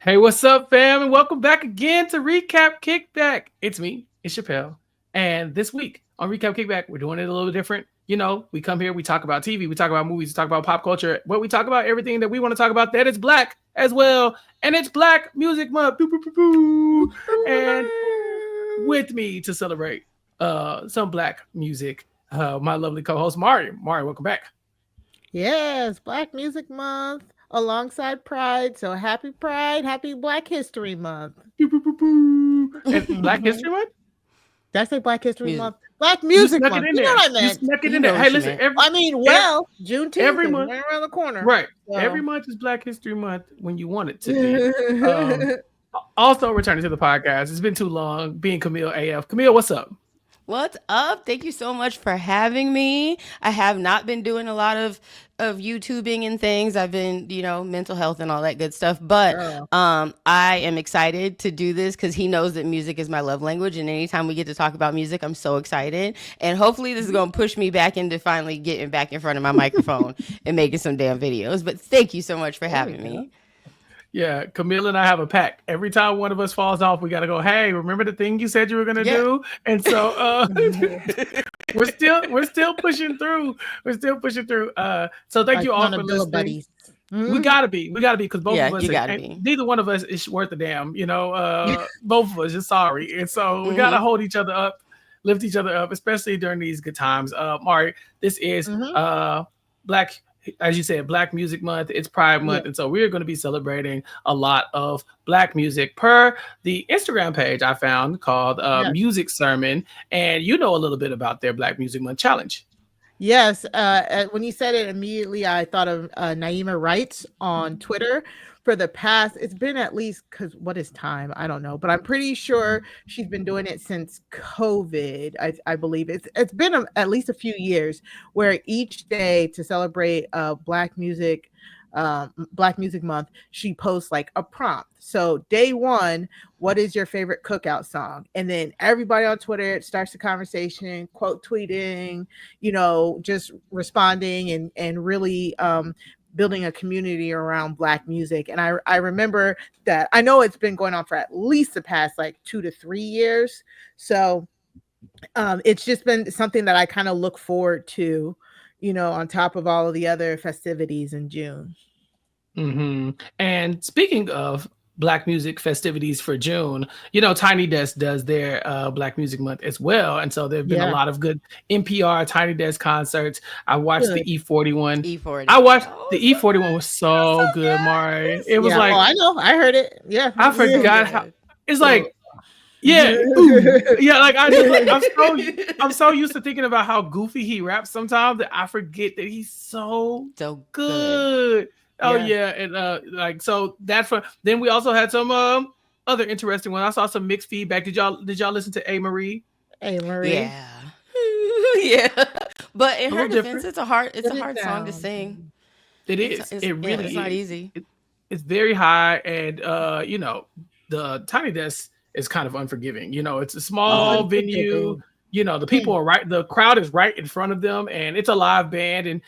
Hey, what's up, fam? And welcome back again to Recap Kickback. It's me, it's Chappell. And this week on Recap Kickback, we're doing it a little bit different. You know, we come here, we talk about TV, we talk about movies, we talk about pop culture, but we talk about everything that we want to talk about that is black as well. And it's Black Music Month. Boo, boo, boo, boo. And with me to celebrate some black music, my lovely co-host Mari. Mari, welcome back. Yes, Black Music Month alongside Pride. So happy Pride, happy Black History Month. Boo, boo, boo, boo. And Black History Month? Did I say Black History Music. Month? Black You Music snuck it Month. in You know there. what I You meant. snuck it You in know there. what Hey, she listen, meant. Juneteenth every is month, right around the corner. right? So. Every month is Black History Month when you want it to be. Also, returning to the podcast. It's been too long. Being Camille AF. Camille, what's up? What's up? Thank you so much for having me. I have not been doing a lot of YouTubing and things. I've been, mental health and all that good stuff. But Girl. I am excited to do this because he knows that music is my love language, and anytime we get to talk about music, I'm so excited. And hopefully, this is going to push me back into finally getting back in front of my microphone and making some damn videos. But thank you so much for There we having go. me. Yeah, Camille and I have a pact. Every time one of us falls off, we got to go, hey, remember the thing you said you were going to Yeah. do? And so we're still pushing through. We're still pushing through. So thank you all for Accountability listening. buddies. We Mhm. gotta be, because both Yeah, of us, you gotta and be. neither one of us is worth a damn. Both of us are sorry, and so we gotta Hmm. hold each other up, lift each other up, especially during these good times. Mari, this is Mhm. Black, as you said, Black Music Month. It's Pride Yeah. Month, and so we're going to be celebrating a lot of Black music per the Instagram page I found called Yes. Music Sermon, and you know a little bit about their Black Music Month challenge. Yes, when you said it immediately, I thought of Naima Wrights on Twitter. For the past, it's been at least because what is time? I don't know, but I'm pretty sure she's been doing it since COVID. I believe it's been at least a few years where each day to celebrate Black Music Month, she posts like a prompt. So day one, what is your favorite cookout song? And then everybody on Twitter starts the conversation, quote tweeting, just responding and really building a community around Black music. And I remember that I know it's been going on for at least the past like 2 to 3 years. So it's just been something that I kind of look forward to, on top of all of the other festivities in June. And speaking of Black music festivities for June, Tiny Desk does their Black Music Month as well. And so there have been a Yeah, lot of good NPR Tiny Desk concerts. I watched good. the E40 one. I E40. watched Oh, the E40 one was it was so so good, good. Mari. It's It was Yeah. Oh, like I know. I heard it. Yeah. I so forgot how good. it's Oh. like, yeah, ooh. Yeah, like I'm so used to thinking about how goofy he raps sometimes that I forget that he's so So good. good. Oh Yeah. yeah, and so that's for. Then we also had some other interesting ones. I saw some mixed feedback. Did y'all listen to A Marie? Hey, Marie. Yeah. Yeah. But in A her little defense, different. it's Put a it hard song to down. sing. It It's is. it's It yeah, really it's not is. easy. It's very high, and the Tiny Desk is kind of unforgiving. It's a small Mhm. venue. Unforgiving. The people are right. The crowd is right in front of them, and it's a live band, and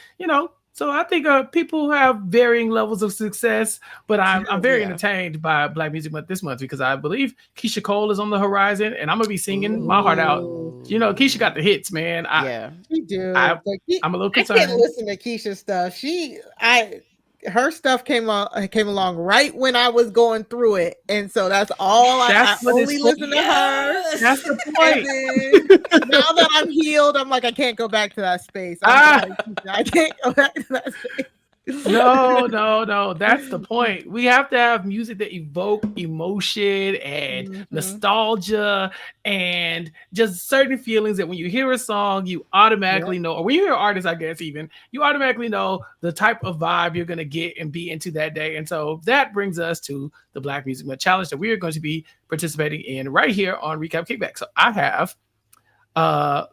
So I think people have varying levels of success, but I'm very Yeah. entertained by Black Music Month this month because I believe Keisha Cole is on the horizon, and I'm gonna be singing my heart out. Ooh. Keisha got the hits, man. I Yeah. She do. I Like I'm a little I can't concerned. listen to Keisha stuff. Her stuff came along right when I was going through it. And so that's all I That's what it's only for. listen to her. That's Yes. the And point. then now that I'm healed, I'm like, I can't go back to that space. I'm Ah, sorry, Keisha. I can't go back to that space. no, no, no. That's the point. We have to have music that evoke emotion and Mhm. nostalgia and just certain feelings that when you hear a song, you Yep. automatically know, or when you hear an artist, I guess even, you automatically know the type of vibe you're gonna get and be into that day. And so that brings us to the Black Music Month Challenge that we are going to be participating in right here on Recap Kickback. So I have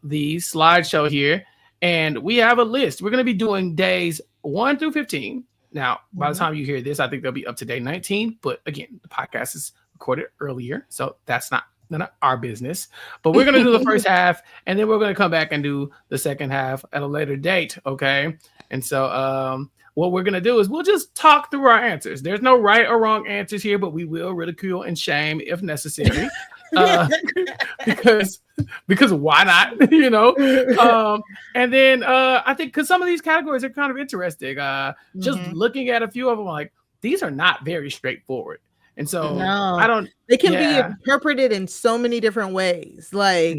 the slideshow here, and we have a list. We're going to be doing days 1 through 15. Now, by the Mhm. time you hear this, I think they'll be up to day 19. But again, the podcast is recorded earlier, so that's not none of our business. But we're gonna do the first half, and then we're gonna come back and do the second half at a later date. Okay. And so what we're gonna do is we'll just talk through our answers. There's no right or wrong answers here, but we will ridicule and shame if necessary. Because why not? You know. And then I think because some of these categories are kind of interesting. Just looking at a few of them, like these are not very straightforward. And so I don't. They can be interpreted in so many different ways. Like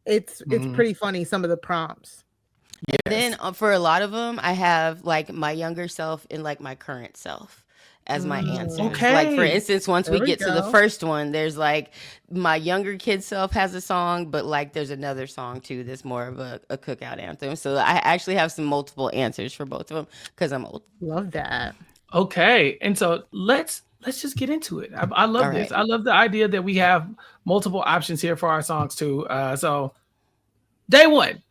it's pretty funny, some of the prompts. And then for a lot of them, I have like my younger self and like my current self as my answers. Okay. Like for instance, once There we we get to go. the first one, there's like my younger kid self has a song, but like there's another song too that's more of a cookout anthem. So I actually have some multiple answers for both of them because I'm old. Love that. Okay. And so let's just get into it. I love All this. right. I love the idea that we have multiple options here for our songs too. So day one,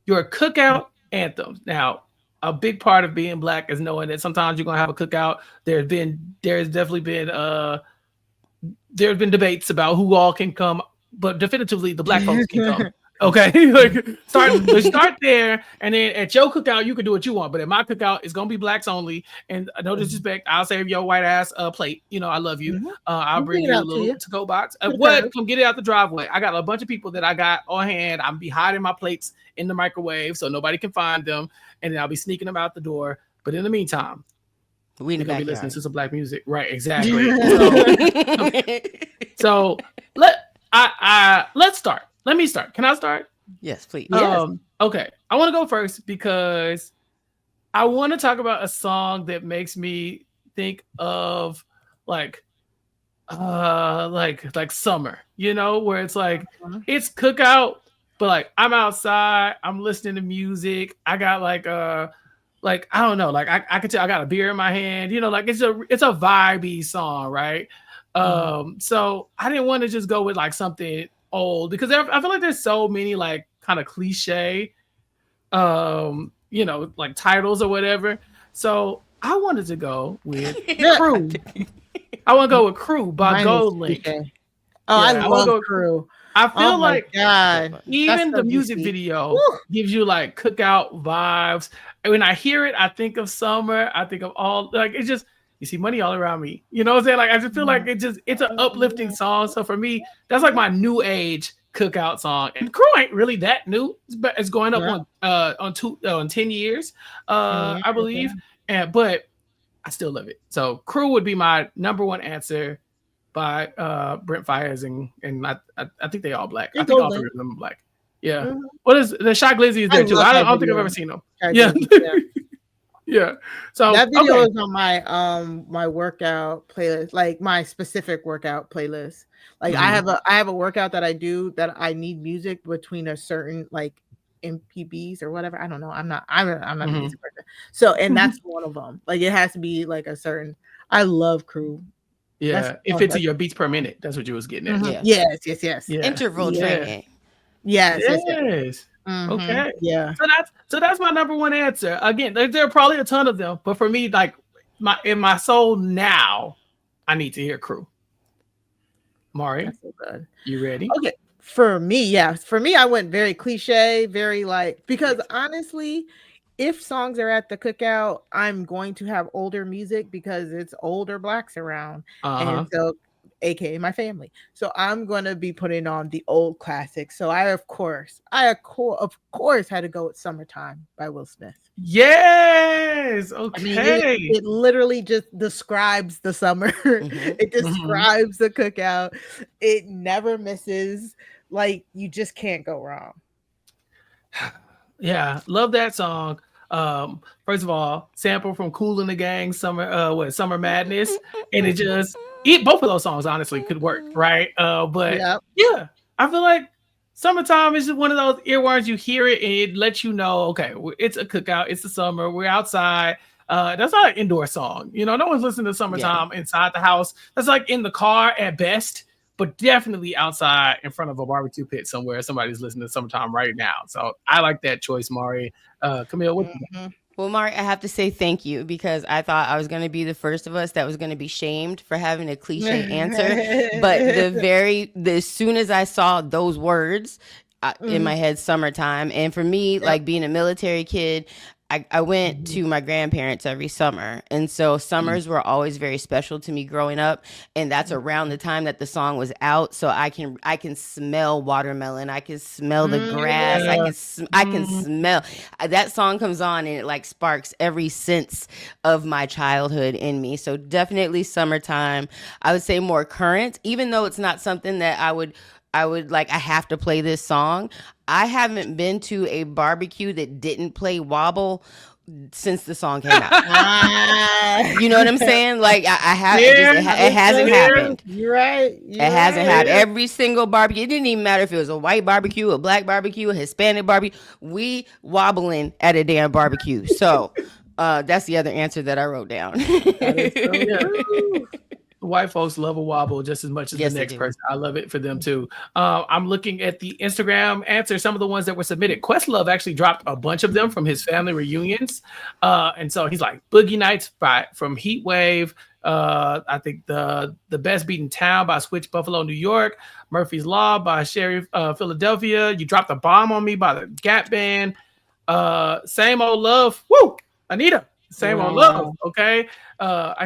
your cookout anthems. Now, a big part of being Black is knowing that sometimes you're gonna have a cookout. There's definitely been debates about who all can come, but definitively the Black folks can come. Okay, like start there, and then at your cookout you can do what you want. But at my cookout, it's gonna be Blacks only. And no disrespect, I'll save your white ass plate. You know, I love you. I'll bring you a little to-go box. What? Come get it out the driveway. I got a bunch of people that I got on hand. I'm be hiding my plates in the microwave so nobody can find them, and then I'll be sneaking them out the door. But in the meantime, We in the gonna be backyard. listening to some Black music, right? Exactly. So let's start. Let me start. Can I start? Yes, please. Okay. I want to go first because I want to talk about a song that makes me think of like summer, you know, where it's like it's cookout, but like I'm outside, I'm listening to music. I got like I don't know, like I could tell I got a beer in my hand, you know, like it's a vibey song, right? So I didn't want to just go with like something old because I feel like there's so many like kind of cliche you know, like titles or whatever. So I wanted to go with Crew. I want to go with Crew by Gold Link. I Yeah, love Crew. I feel like God, even that's the so music juicy. video Woo. gives you like cookout vibes. And when I hear it, I think of summer. I think of all like it's just you see money all around me. You know what I'm saying? Like I just feel like it's an uplifting song. So for me, that's like my new age cookout song. And Crew ain't really that new. It's going up on 10 years, I believe. But I still love it. So Crew would be my number one answer by Brent Fires and I think they all Black. I think all three of them are Black. Yeah. What is the Shy Glizzy is there too? I don't think I've ever seen them. Yeah. Yeah. So that video is on my my workout playlist, like my specific workout playlist. Like I have a workout that I do that I need music between a certain like MPBs or whatever. I don't know. I'm not a music person. So and that's one of them. Like it has to be like a certain. I love Crew. Yeah. If it's your beats per minute, that's what you was getting at. Yes. Yeah. Interval training. Yes. Okay. Yeah. So that's my number one answer. Again, there are probably a ton of them, but for me, like in my soul now, I need to hear Crew. Mari, That's so good. you ready? Okay. For me, I went very cliche, very like because honestly, if songs are at the cookout, I'm going to have older music because it's older Blacks around, and so aka my family. So I'm gonna be putting on the old classics. So I of course had to go with "Summertime" by Will Smith. Yes. Okay. I mean, it literally just describes the summer. It describes the cookout. It never misses. Like you just can't go wrong. Yeah, love that song. First of all, sample from Kool and the Gang, Summer Madness, and both of those songs honestly could work, right? But yeah, I feel like Summertime is just one of those earworms. You hear it and it lets you know, okay, it's a cookout, it's the summer, we're outside. That's not an indoor song, you know. No one's listening to Summertime inside the house. That's like in the car at best, but definitely outside in front of a barbecue pit somewhere. Somebody's listening to Summertime right now. So I like that choice, Mari. Camille, what? Well, Mark, I have to say thank you because I thought I was going to be the first of us that was going to be shamed for having a cliche answer. But as soon as I saw those words in my head, summertime, and for me, like being a military kid, I went to my grandparents every summer. And so summers were always very special to me growing up. And that's around the time that the song was out. So I can smell watermelon. I can smell the grass. I can smell that song comes on and it like sparks every sense of my childhood in me. So definitely summertime. I would say more current, even though it's not something that I would like, I have to play this song. I haven't been to a barbecue that didn't play Wobble since the song came out. You know what I'm saying? Like I have, it hasn't happened. You're right. It hasn't happened. Every single barbecue, it didn't even matter if it was a white barbecue, a black barbecue, a Hispanic barbecue. We wobbling at a damn barbecue. So that's the other answer that I wrote down. White folks love a wobble just as much as the next person. I love it for them too. I'm looking at the Instagram answer, some of the ones that were submitted. Questlove actually dropped a bunch of them from his family reunions. And so he's like Boogie Nights from Heat Wave. I think the Best Beaten Town by Switch Buffalo, New York. Murphy's Law by Sherry Philadelphia. You Dropped a Bomb on Me by the Gap Band. Same Old Love. Woo! Anita. Same Old Love. Okay.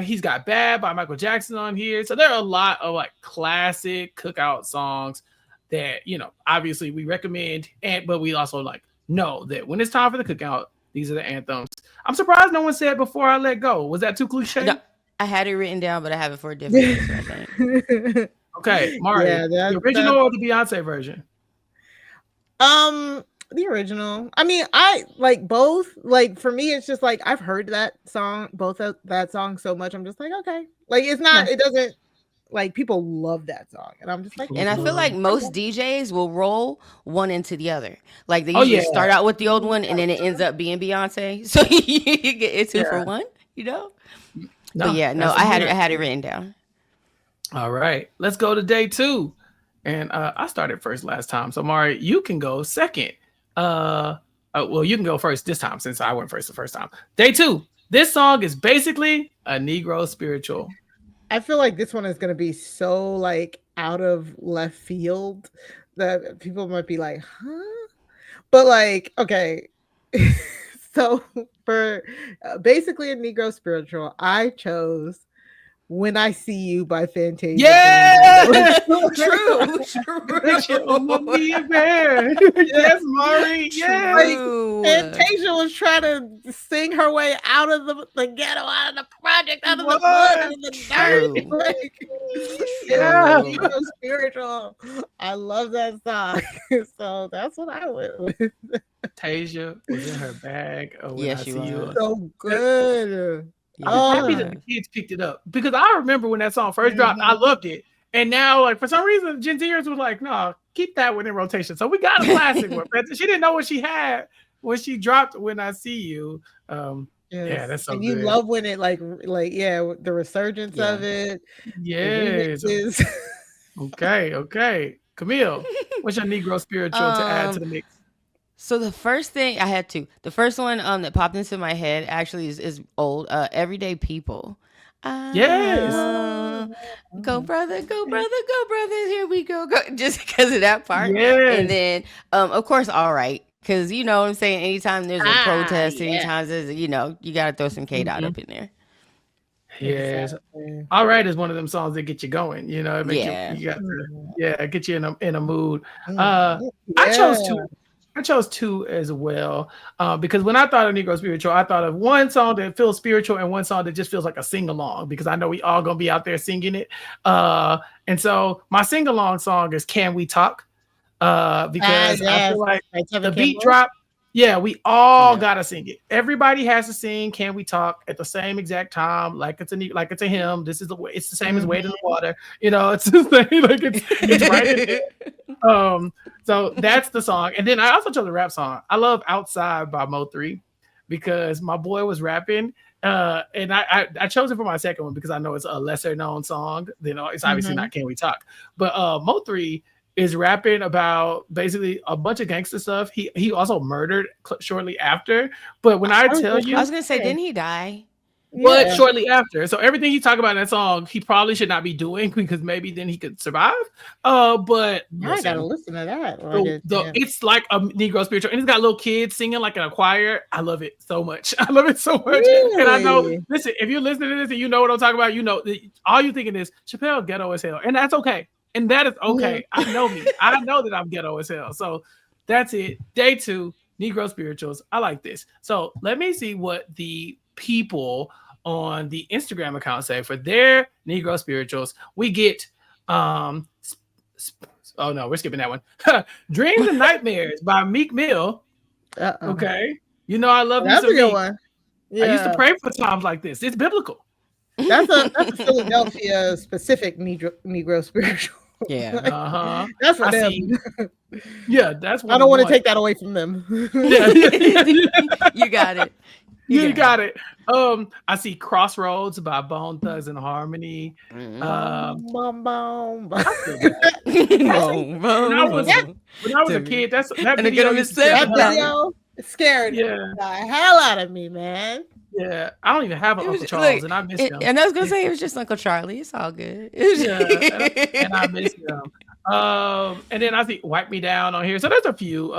He's Got Bad by Michael Jackson on here. So there are a lot of like classic cookout songs that, you know, obviously we recommend, but we also like know that when it's time for the cookout, these are the anthems. I'm surprised no one said Before I Let Go. Was that too cliche? No, I had it written down, but I have it for a different answer, I think. Okay, Mari, the original or the Beyonce version? The original. I mean, I like both. Like for me, it's just like I've heard that song, that song so much. I'm just like, okay. Like it's not. It doesn't. Like people love that song, and I'm just like. And I feel like most DJs will roll one into the other. Like they usually start out with the old one, and then it ends up being Beyonce. So you get it 2 for 1. You know. No, but I had it written down. All right, let's go to day 2, and I started first last time, so Mari, you can go second. Well, you can go first this time since I went first the first time. Day 2. This song is basically a Negro spiritual. I feel like this one is going to be so like out of left field that people might be like, huh? But like, okay. So for basically a Negro spiritual, I chose When I See You by Fantasia. Yeah, true. Yes, Mari. Yeah, like, Fantasia was trying to sing her way out of the ghetto, out of the project, out of the blood, out of the dirt. Like, Negro spiritual. I love that song. So that's what I went with. Tasia was in her bag. She was. So good. I'm happy that the kids picked it up because I remember when that song first dropped, I loved it. And now, like, for some reason, Gen Zers was like, no, keep that one in rotation. So we got a classic one. She didn't know what she had when she dropped When I See You. Yeah, that's so good. You love when it, the resurgence of it. Yes. Okay. Camille, what's your Negro spiritual to add to the mix? So the first thing I had to, the first one that popped into my head actually is old. Everyday People. Yes. Go brother, go brother, go brother. Here we go. Just because of that part. Yes. And then, of course, All Right. Because you know what I'm saying? Anytime there's a protest, anytime there's, you got to throw some K-Dot up in there. Yes. All Right is one of them songs that get you going. You know, get you in a mood. I chose 2 as well because when I thought of Negro spiritual, I thought of one song that feels spiritual and one song that just feels like a sing-along because I know we all gonna be out there singing it. And so my sing-along song is Can We Talk? Because I feel like the beat drop. Yeah, we all gotta sing it. Everybody has to sing "Can We Talk" at the same exact time, like it's a hymn. This is the way. It's the same as "Wade in the Water." You know, it's the same. Like it's right. So that's the song. And then I also chose a rap song. I love "Outside" by Mo3 because my boy was rapping, and I chose it for my second one because I know it's a lesser known song. You know, it's obviously not "Can We Talk," but Mo3 is rapping about basically a bunch of gangster stuff. He also murdered shortly after. But when I tell you, I was gonna say, didn't he die? but shortly after. So everything he talked about in that song, he probably should not be doing because maybe then he could survive. But I gotta listen to that. It's like a Negro spiritual, and it's got little kids singing like in a choir. I love it so much. I love it so much. Really? And I know, listen, if you're listening to this and you know what I'm talking about, you know all you're thinking is Chappell ghetto as hell, and that's okay. And that is okay. I know me. I know that I'm ghetto as hell. So that's it. Day 2, Negro spirituals. I like this. So let me see what the people on the Instagram account say for their Negro spirituals. We get oh no, we're skipping that one. Dreams and Nightmares by Meek Mill. Okay. You know I love that's me some a good Meek. one. I used to pray for times like this. It's biblical. That's a Philadelphia specific Negro spiritual. Yeah. That's for them. Yeah, that's what I don't want to take that away from them. You got it. You got it. I see Crossroads by Bone Thugs and Harmony. When I was a kid, that video scared the hell out of me, man. Yeah, I don't even have an Uncle Charles, and I miss him. And I was gonna say it was just Uncle Charlie. It's all good. And I miss him. And then I see Wipe Me Down on here. So there's a few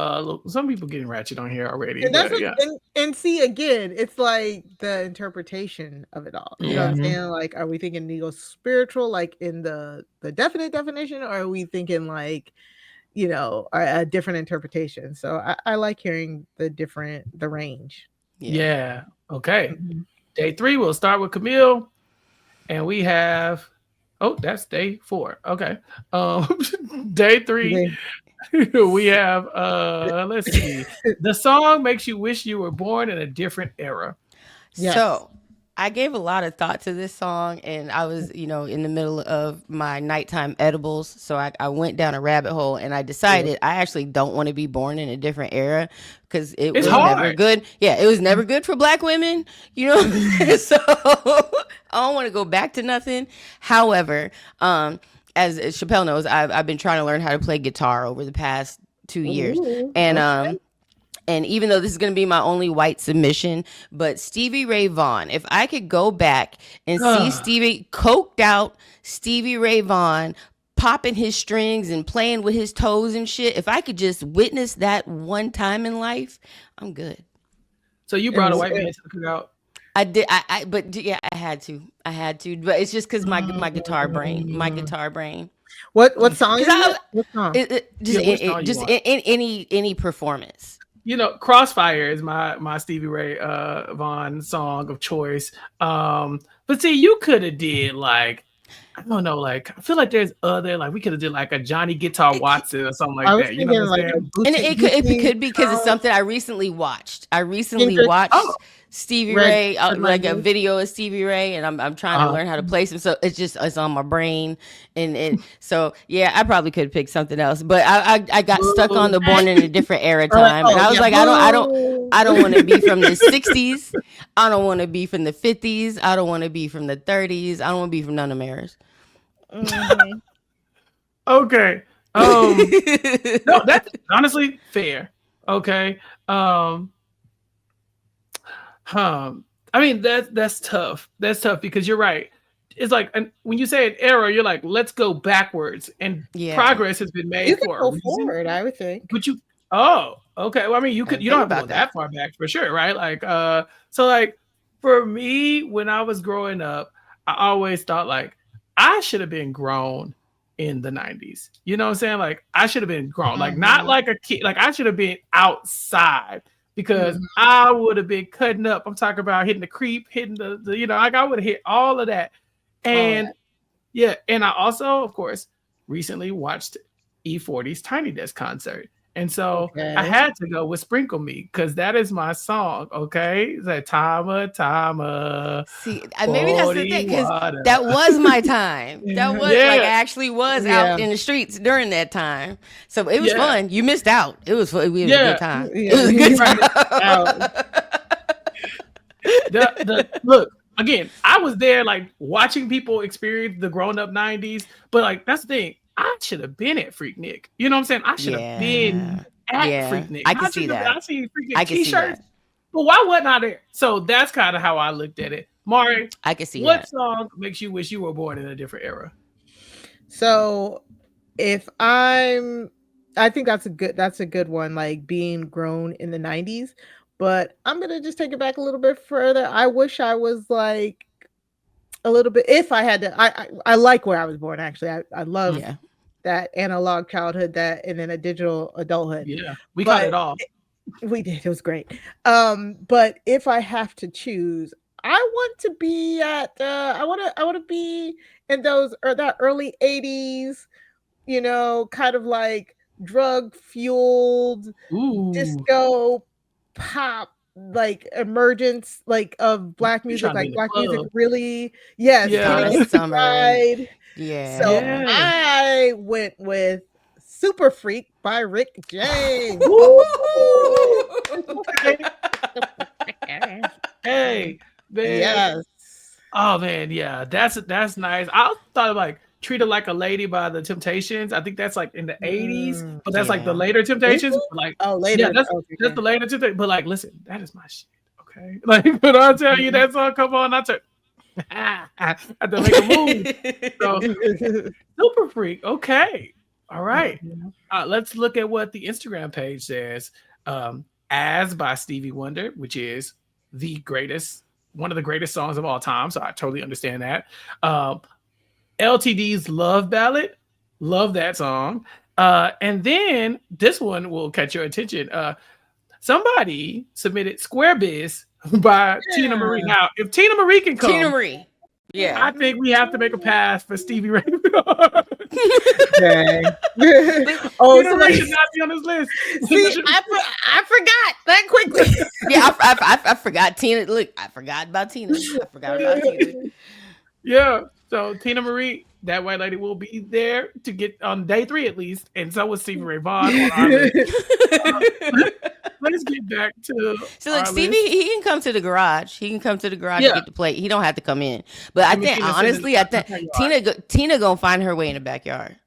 some people getting ratchet on here already. And see again, it's like the interpretation of it all. You know what I'm saying? Like, are we thinking Negro spiritual, like in the definite definition, or are we thinking like, you know, a different interpretation? So I like hearing the range. Yeah. Okay. Day 3, we'll start with Camille, and we have that's day 4. Okay. Day 3, we have let's see. The song makes you wish you were born in a different era. Yes. So I gave a lot of thought to this song, and I was, you know, in the middle of my nighttime edibles. So I went down a rabbit hole, and I decided I actually don't want to be born in a different era because it was never good. Yeah, it was never good for Black women, you know. So I don't want to go back to nothing. However, as Chappell knows, I've been trying to learn how to play guitar over the past 2 years, and even though this is going to be my only white submission, but Stevie Ray Vaughan, if I could go back and see coked out Stevie Ray Vaughan popping his strings and playing with his toes and shit, if I could just witness that one time in life, I'm good. So you brought a white man to the cookout? I did. But yeah, I had to. But it's just because my guitar brain. What song? What song? Just any performance. You know, Crossfire is my Stevie Ray Vaughan song of choice. But see, you could have did like, I don't know, like I feel like there's other, like we could have did like a Johnny Guitar Watson or something like that. You know what I'm saying? And it could be because it's something I recently watched. Watched Stevie Ray, like a video of Stevie Ray, and I'm trying to learn how to place him. So it's on my brain, and so yeah, I probably could pick something else, but I got stuck on the Born in a Different Era time, and I was like, I don't want to be from the 60s, I don't want to be from the 50s, I don't want to be from the 30s, I don't want to be from none of them eras. Okay. No, that's honestly fair. Okay. I mean that's tough. That's tough because you're right. It's like when you say an era, you're like, let's go backwards, and progress has been made. You can go forward, I would think. But you, okay. Well, I mean, you don't have to go that far back for sure, right? Like, so like for me, when I was growing up, I always thought like I should have been grown in the 90s. You know what I'm saying? Like I should have been grown, like not like a kid. Like I should have been outside. Because I would have been cutting up. I'm talking about hitting the creep, hitting the you know, like I would have hit all of that. And and I also, of course, recently watched E40's Tiny Desk concert. And so I had to go with Sprinkle Me because that is my song. Okay. It's like Tama. See, maybe that's the thing, because that was my time. That was like I actually was out in the streets during that time. So it was fun. You missed out. It was fun. We had a good time. It was a good time. Look, again, I was there like watching people experience the grown up 90s, but like that's the thing. I should have been at Freaknik. You know what I'm saying? I should have been at Freaknik. I can see that. I see Freaknik I can see t-shirts, that. but why wasn't I there? So that's kind of how I looked at it. Mari, I can see what that. song makes you wish you were born in a different era? So if I think that's a good one, like being grown in the 90s. But I'm gonna just take it back a little bit further. I wish I was like a little bit, if I had to, I like where I was born actually. I love that analog childhood, that and then a digital adulthood. Yeah, we got it all. We did. It was great. But if I have to choose, I want to be at I want to be in those or that early 80s, kind of like drug fueled disco pop, like emergence like of black music, like black music really hitting summer. Right. Yeah. So I went with Super Freak by Rick James. Hey, man. Yes. Oh man, yeah, that's nice. I thought of like Treat Her Like a Lady by the Temptations. I think that's like in the 80s, but that's like the later Temptations. Like, later. Yeah, that's the later Temptations. But like, listen, that is my shit. Okay, like when I tell you that song, come on, I have to make a move. So, Super Freak. Okay, all right. Let's look at what the Instagram page says. As by Stevie Wonder, which is the greatest, one of the greatest songs of all time. So I totally understand that. LTD's Love Ballad. Love that song. And then this one will catch your attention. Somebody submitted Square Biz by Tina Marie. Now, if Tina Marie can come, Tina Marie. Yeah, I think we have to make a pass for Stevie Ray. Dang. Tina Marie should not be on this list. See, I forgot that quickly. Yeah, I forgot Tina. Look, I forgot about Tina. Yeah, so Tina Marie, that white lady, will be there to get on day 3 at least, and so was Stevie Ray Vaughan on our list. Let's get back to Stevie. He can come to the garage. He can come to the garage and get the plate. He don't have to come in. But I think honestly, Tina gonna find her way in the backyard.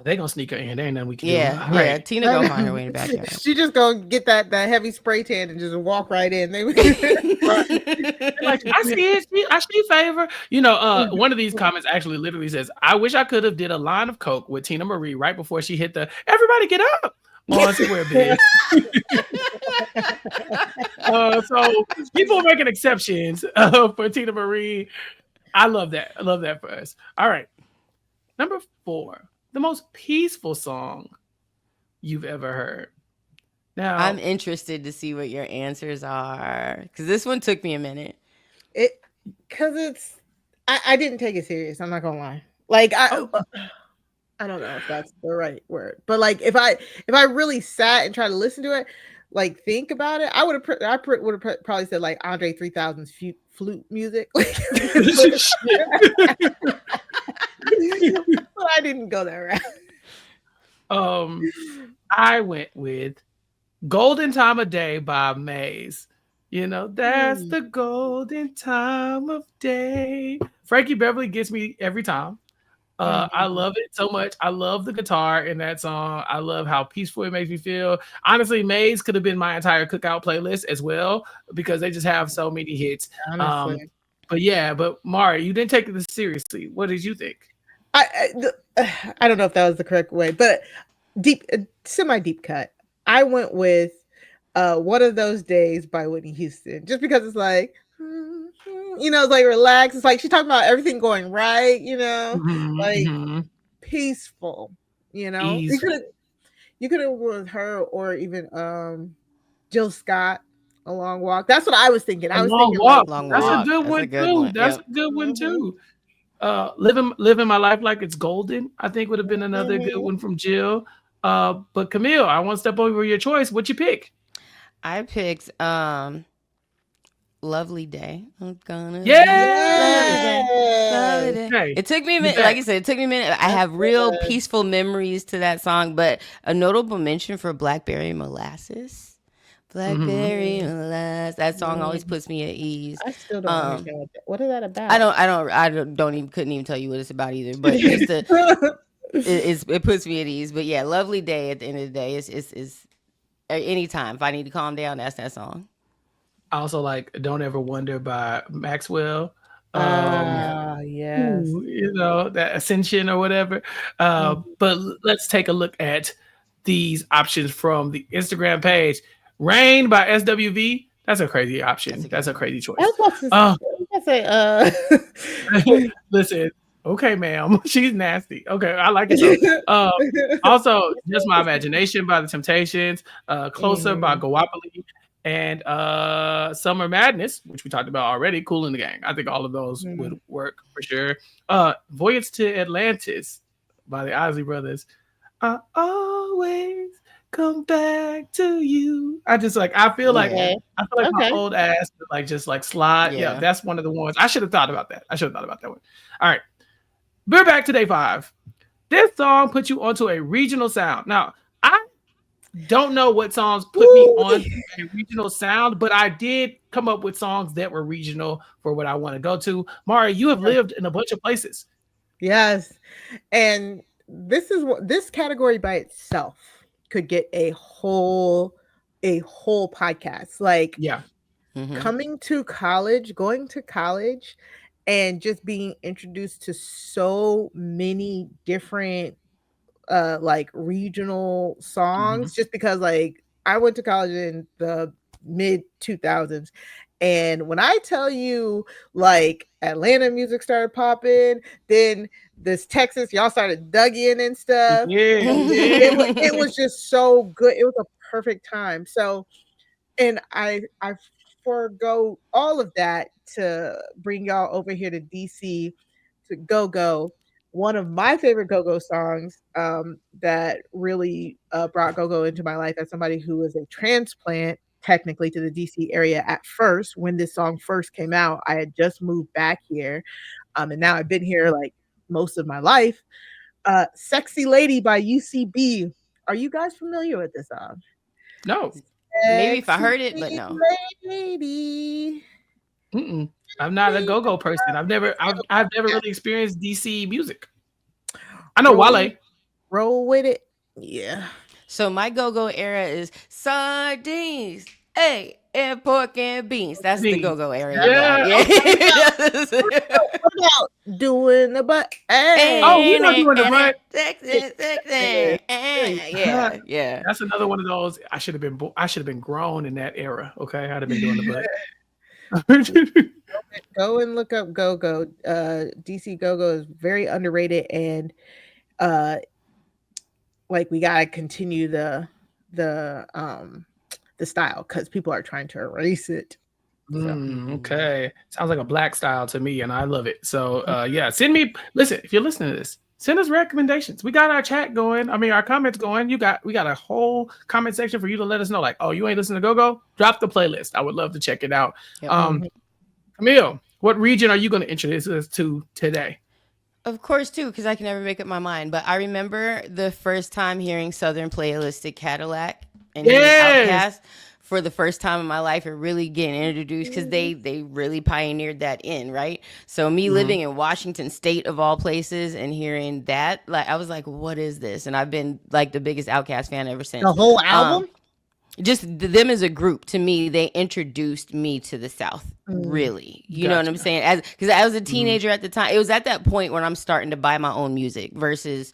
They gonna sneak her in. There ain't nothing we can do. Yeah. Tina gonna find her way in the backyard. She just gonna get that heavy spray tan and just walk right in. Like, I see it. I see favor. One of these comments actually literally says, "I wish I could have did a line of coke with Tina Marie right before she hit the everybody get up on Square Biz." So people are making exceptions for Tina Marie. I love that. I love that for us. All right, number 4. The most peaceful song you've ever heard. Now, I'm interested to see what your answers are because this one took me a minute. I didn't take it serious. I'm not gonna lie. Like I don't know if that's the right word, but like if I really sat and tried to listen to it, like think about it, I would have probably said like Andre 3000's flute music. But I didn't go that route. I went with Golden Time of Day by Maze. That's the golden time of day. Frankie Beverly gets me every time. I love it so much. I love the guitar in that song. I love how peaceful it makes me feel. Honestly, Maze could have been my entire Cookout playlist as well because they just have so many hits. But Mari, you didn't take this seriously. What did you think? I don't know if that was the correct way, but semi-deep cut. I went with One of Those Days by Whitney Houston, just because it's like, it's like relaxed. It's like she's talking about everything going right, peaceful, You could have went with her or even Jill Scott, A Long Walk. That's what I was thinking. I was thinking That's a good one too. That's a good one too. Living My Life Like It's Golden, I think would have been another good one from Jill. But Camille, I want to step over your choice. What you pick? I picked Lovely Day. I'm gonna Lovely Day. Hey, it took me a minute. Like I said, it took me a minute. I have real peaceful memories to that song, but a notable mention for Blackberry Molasses. Blackberry Molasses. That song always puts me at ease. I still don't understand what is that about. I don't even couldn't even tell you what it's about either. But it's it puts me at ease. But yeah, lovely day at the end of the day. Is anytime if I need to calm down, that's that song. I also like "Don't Ever Wonder" by Maxwell. Um, Yes. that Ascension or whatever. Mhm. But let's take a look at these options from the Instagram page. Rain by SWV. That's a crazy That's option. a good That's a one. crazy I choice. was Uh, about to say, listen, okay, ma'am. She's nasty. Okay, I like it though. Um, also, Just My Imagination by The Temptations, Closer by Mhm. Guapoli, and Summer Madness, which we talked about already, Cool in the Gang. I think all of those would Mhm. work for sure. Voyage to Atlantis by the Isley Brothers. I always come back to you. I feel like Yeah, Okay. my Okay. old ass would just slide. Yeah, yeah. that's one of the ones. I should have thought about that. I should have thought about that one. All right. We're back to day 5. This song puts you onto a regional sound. Now, I don't know what songs put me Woo! on a regional sound, but I did come up with songs that were regional for what I want to go to. Mari, you have lived in a bunch of places. Yes. And this is what this category by itself could get a whole podcast. Like Yeah. Hmm. going to college and just being introduced to so many different like regional Mhm. songs just because like I went to college in the mid 2000s, and when I tell you like Atlanta music started popping, then this Texas y'all started Dougie and stuff. Yeah, It was just so good. It was a perfect time. So and I forego all of that to bring y'all over here to DC to Go Go. One of my favorite Go Go songs that really brought Go Go into my life as somebody who was a transplant technically to the DC area at first when this song first came out. I had just moved back here, and now I've been here like most of my life. Sexy Lady by UCB. Are you guys familiar with this song? no. Maybe if I Sexy heard it, but no. lady. Mm-mm. I'm not a go-go person. I've never really experienced DC music. I know Roll, Wale. roll with it. Yeah. So my go-go era is sardines, hey, and pork and beans. That's the Beans. go-go era, y'all. Yeah. Yeah. Okay. What about doing the butt? Oh, Hey. we're not doing the butt. Sexy, sexy. Yeah, yeah. That's another one of those. I should have been grown in that era. Okay, I'd have been doing the butt. Go and look up Go Go. DC Go Go is very underrated, and uh, like we gotta continue the the style because people are trying to erase it. So Okay, sounds like a black style to me, and I love it. So, yeah, listen, if you're listening to this, send us recommendations. We got our chat going. I mean, our comments going. We got a whole comment section for you to let us know. Like, oh, you ain't listening to Go Go? Drop the playlist. I would love to check it out. Yep. mhm. Camille, what region are you going to introduce us to today? Of course, too, because I can never make up my mind. But I remember the first time hearing Southern Playalistic Cadillac and hearing Yes. Outkast for the first time in my life and really getting introduced because they really pioneered that in, right? So me Mhm. living in Washington State of all places and hearing that, like I was like, what is this? And I've been like the biggest Outkast fan ever since. The whole album. Just them as a group, to me, they introduced me to the South, Mm, really. You know what I'm Gotcha. saying? As because I was a Mhm. teenager at the time, it was at that point when I'm starting to buy my own music versus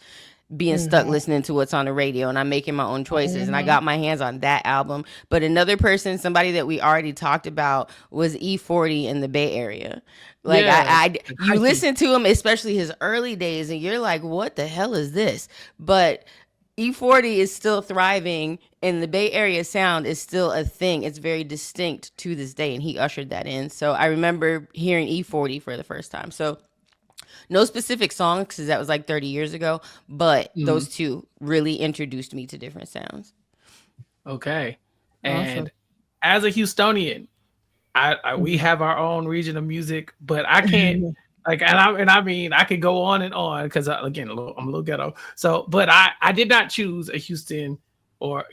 being stuck mhm, listening to what's on the radio, and I'm making my own choices, and I mhm. got my hands on that album. But another person, somebody that we already talked about, was E40 in the Bay Area. Like Yes. you Hyphy. listen to him, especially his early days, and you're like, what the hell is this? But E40 is still thriving, and the Bay Area sound is still a thing. It's very distinct to this day, and he ushered that in. So I remember hearing E40 for the first time. So no specific songs because that was like 30 years ago, but Mhm. those two really introduced me to different sounds. Okay. Awesome. And as a Houstonian, we have our own region of music, but I can't I mean I could go on and on because again I'm a little ghetto. So, but I did not choose a Houston or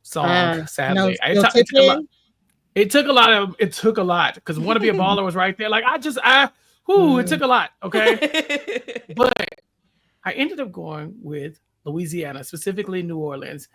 song. No, Sadly, no it took a lot. tipping. It took a lot because "Wanna Be a Baller" was right there. Like it took a lot. Okay, but I ended up going with Louisiana, specifically New Orleans.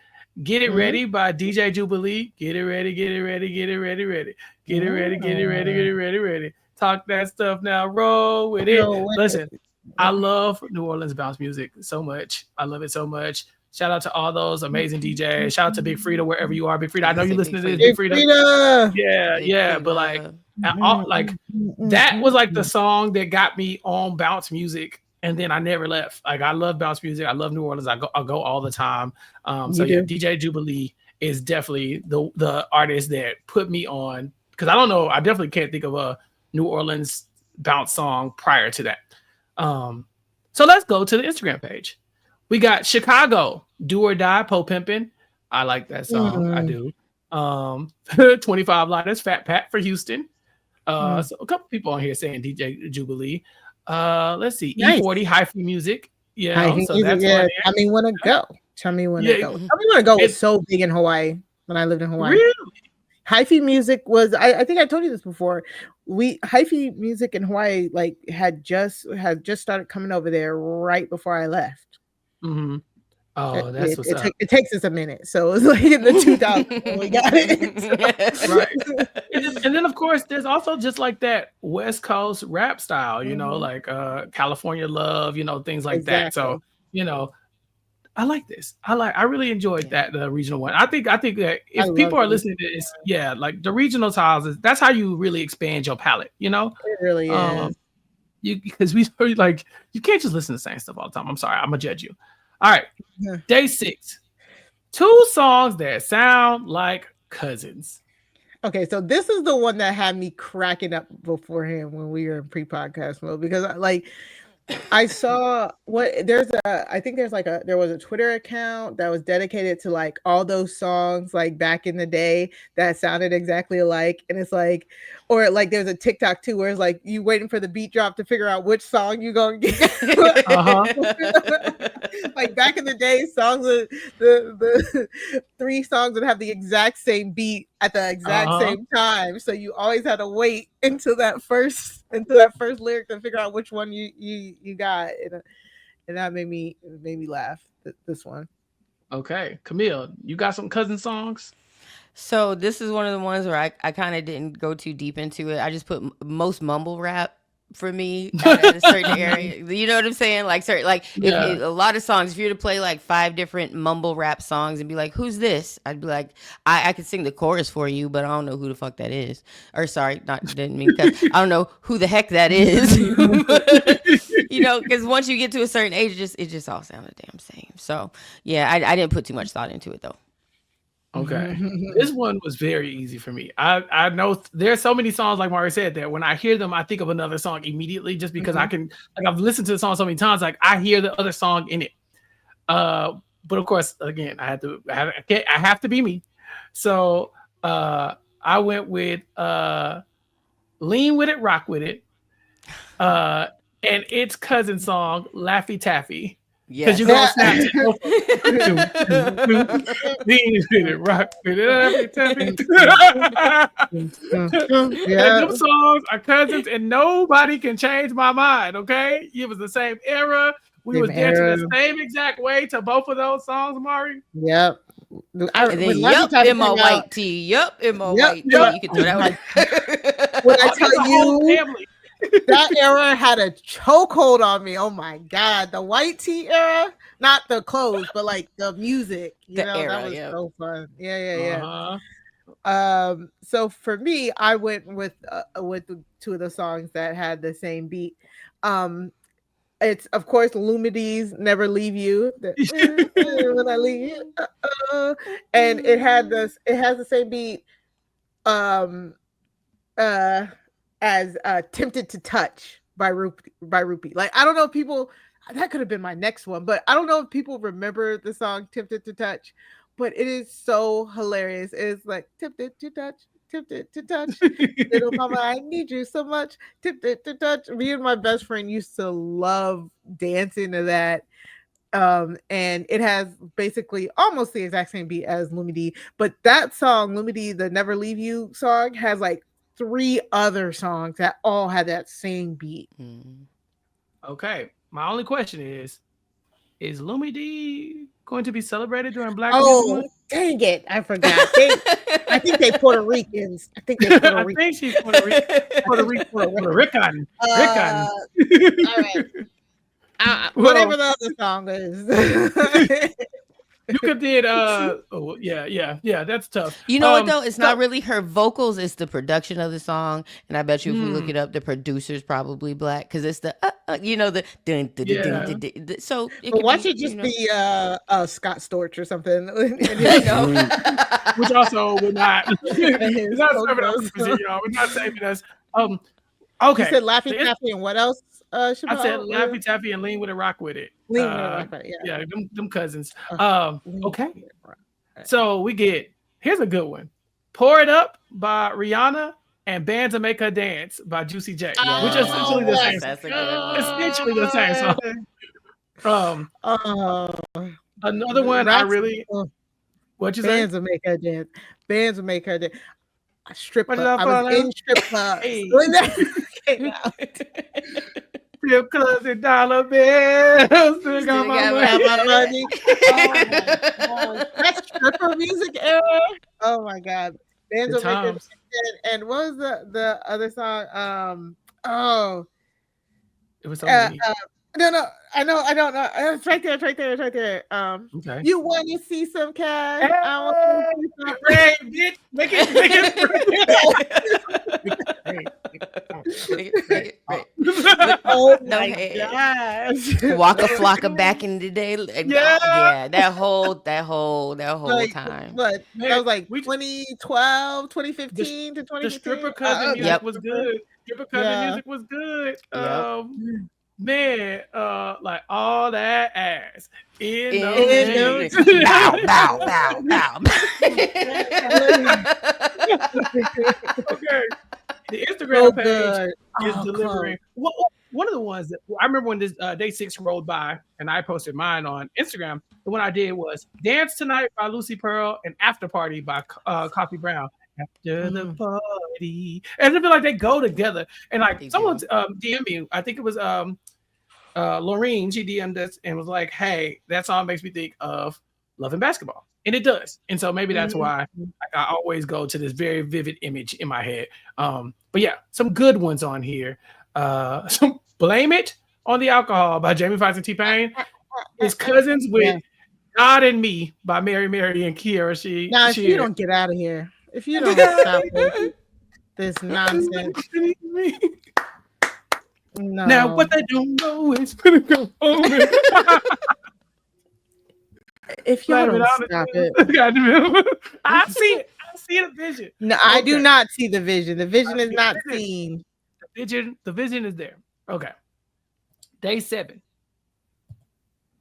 Get It Mhm. Ready by DJ Jubilee. Get it ready, get it ready, get it ready, ready. Get it ready, get it ready, get Mm. it ready, ready. Talk that stuff now, roll with it. No way. Listen, I love New Orleans bounce music so much. I love it so much. Shout out to all those amazing DJs. Shout out to Big Frida, wherever you are. Big Frida, I know I you say Big listen to this, Frida. Big Big Frida. Frida. Yeah, Big yeah. But like, Frida. like that was like the song that got me on bounce music, and then I never left. Like I love bounce music. I love New Orleans. I go all the time. So You yeah, do. DJ Jubilee is definitely the artist that put me on, because I don't know. I definitely can't think of a New Orleans bounce song prior to that. Um, so let's go to the Instagram page. We got Chicago, Do or Die, Po Pimpin'. I like that song. I Mm. do. 25 Lighters, Fat Pat for Houston. Mm. So a couple people on here saying DJ Jubilee. Let's see, Nice. E40 Hyphy Music. High Yeah, feet so music. that's Yeah. on Tell me when to go. Tell me when to there. go. Yeah, Tell me when to go was it so big in Hawaii when I lived in Hawaii. really. Hyphy music was I think I told you this before. Hyphy music in Hawaii like had just started coming over there right before I left. Mm-hmm. It, Oh, that's it, what's it, up. took, it takes us a minute, so it was like in the 2000s when we got it. Right. And then of course there's also just like that West Coast rap style, Mhm. like California Love, things like that. So, Exactly. you know, I really enjoyed Yeah. that the regional one. I think that I if love people are the listening to this, yeah, like the regional tiles that's how you really expand your palette. It really Um is. you because we like you can't just listen to the same stuff all the time. I'm sorry, I'm gonna judge you. All right, Yeah. day 6. 2 songs that sound like cousins. Okay, so this is the one that had me cracking up beforehand when we were in pre-podcast mode because I saw I think there was a Twitter account that was dedicated to like all those songs like back in the day that sounded exactly alike. And it's like, or like there's a TikTok too where it's like you waiting for the beat drop to figure out which song you gonna get. Uh-huh. Like back in the day, songs would the 3 songs would have the exact same beat at the exact Uh-huh. same time. So you always had to wait until that first lyric to figure out which one you got. And that made me laugh. This one. Okay. Camille, you got some cousin songs? So this is one of the ones where I kind of didn't go too deep into it. I just put most mumble rap for me at a certain area. You know what I'm saying? Like certain, like if Yeah. a lot of songs, if you were to play like 5 different mumble rap songs and be like, "Who's this?" I'd be like, I could sing the chorus for you, but I don't know who the fuck that is. Or sorry, didn't mean because I don't know who the heck that is. Because once you get to a certain age, it just all sounds the damn same. So yeah, I didn't put too much thought into it though. Okay. This one was very easy for me. I know there's so many songs, like Mari said, that when I hear them, I think of another song immediately just because I can, like, I've listened to the song so many times, like I hear the other song in it. But of course, again, I have to be me. So I went with Lean With It, Rock With It, uh, and its cousin song, Laffy Taffy. Because you Yes. go Snapchat. Lean with it, rock with it, Laffy Taffy. And Yeah. them songs are cousins, and nobody can change my mind. Okay, it was the same era. We Same was dancing era. the same exact way to both of those songs, Mari. Yep. And When then, Laffy yep, Taffy in my came out, white tee. Yep, in my yep, white Yeah. tee. You can throw that one. when I It's tell a whole you family. that era had a chokehold on me. Oh my god, the white tee era, not the clothes, but like the music. The That era, was yeah. so fun. Yeah. Uh-huh. So for me, I went with the 2 of the songs that had the same beat. Um, it's of course Lumidee's "Never Leave You." When I leave you, and it has the same beat. Um, uh as Tempted to Touch by Rupee. Like I don't know if people that could have been my next one, but I don't know if people remember the song Tempted to Touch, but it is so hilarious. It's like tempted to touch, tempted to touch. Little mama, I need you so much. Tempted to touch. Me and my best friend used to love dancing to that. And it has basically almost the exact same beat as Lumidee, but that song, Lumidee, the Never Leave You song, has like 3 other songs that all had that same beat. Mm. Okay. My only question is, is Lumidee going to be celebrated during Black Music Oh, Month? dang it. I forgot. I think they Puerto Ricans. I think they Puerto I Ricans. think she's Puerto Rican. All right. Whatever the other song is. You could did yeah, that's tough. You know what though? It's not really her vocals, it's the production of the song. And I bet you if we look it up, the producer's probably Black because it's the the dun, dun, dun, dun, dun, dun. So but watch it just be Scott Storch or something. Which also would not it's not serving us, we're not saving us. Okay. You said Laffy Taffy and what else? I said Laffy Taffy and Lean with it, Rock with it. Lean with it, Rock with it, yeah, them cousins. Okay. So we get, here's a good one. Pour It Up by Rihanna and Band to Make Her Dance by Juicy J. Which is essentially the same. Essentially the same song. Another one I really, what you say? Bands will make her dance. Bands will make her dance. Strip club. I was in strip club. When that came out. Strip clubs and dollar bills. Still got my money. Oh, that's stripper music era. Oh my God. Bands will make her dance. And what was the other song? It was so many. No, I don't know. It's right there. Okay. You want to see some cash? Hey, I want to see some rain, bitch. Make it Oh my gosh. Waka Flocka back in the day. Yeah, that whole time. But that was like 2012, 2015 to 2015. The stripper cousin music was good. Stripper cousin music was good. Man, like all that ass in those bow. Okay, the Instagram page is delivering. One of the ones that I remember when this Day 6 rolled by, and I posted mine on Instagram. The one I did was "Dance Tonight" by Lucy Pearl and "After Party" by Coffee Brown. After the party, and I feel like they go together. And like someone DM'd me, I think it was Lorene. She DM'd us and was like, "Hey, that song makes me think of Love and Basketball," and it does. And so maybe that's why I always go to this very vivid image in my head. But yeah, some good ones on here. Some "Blame It on the Alcohol" by Jamie Foxx and T-Pain. His cousins with "God and Me" by Mary and Kiera. If you don't get out of here. If you don't stop this nonsense. No. Now what they don't know is gonna go over. If you don't stop it. I see it. I see the vision. No, I do not see the vision. The vision is not seen. The vision is there. Okay. Day 7.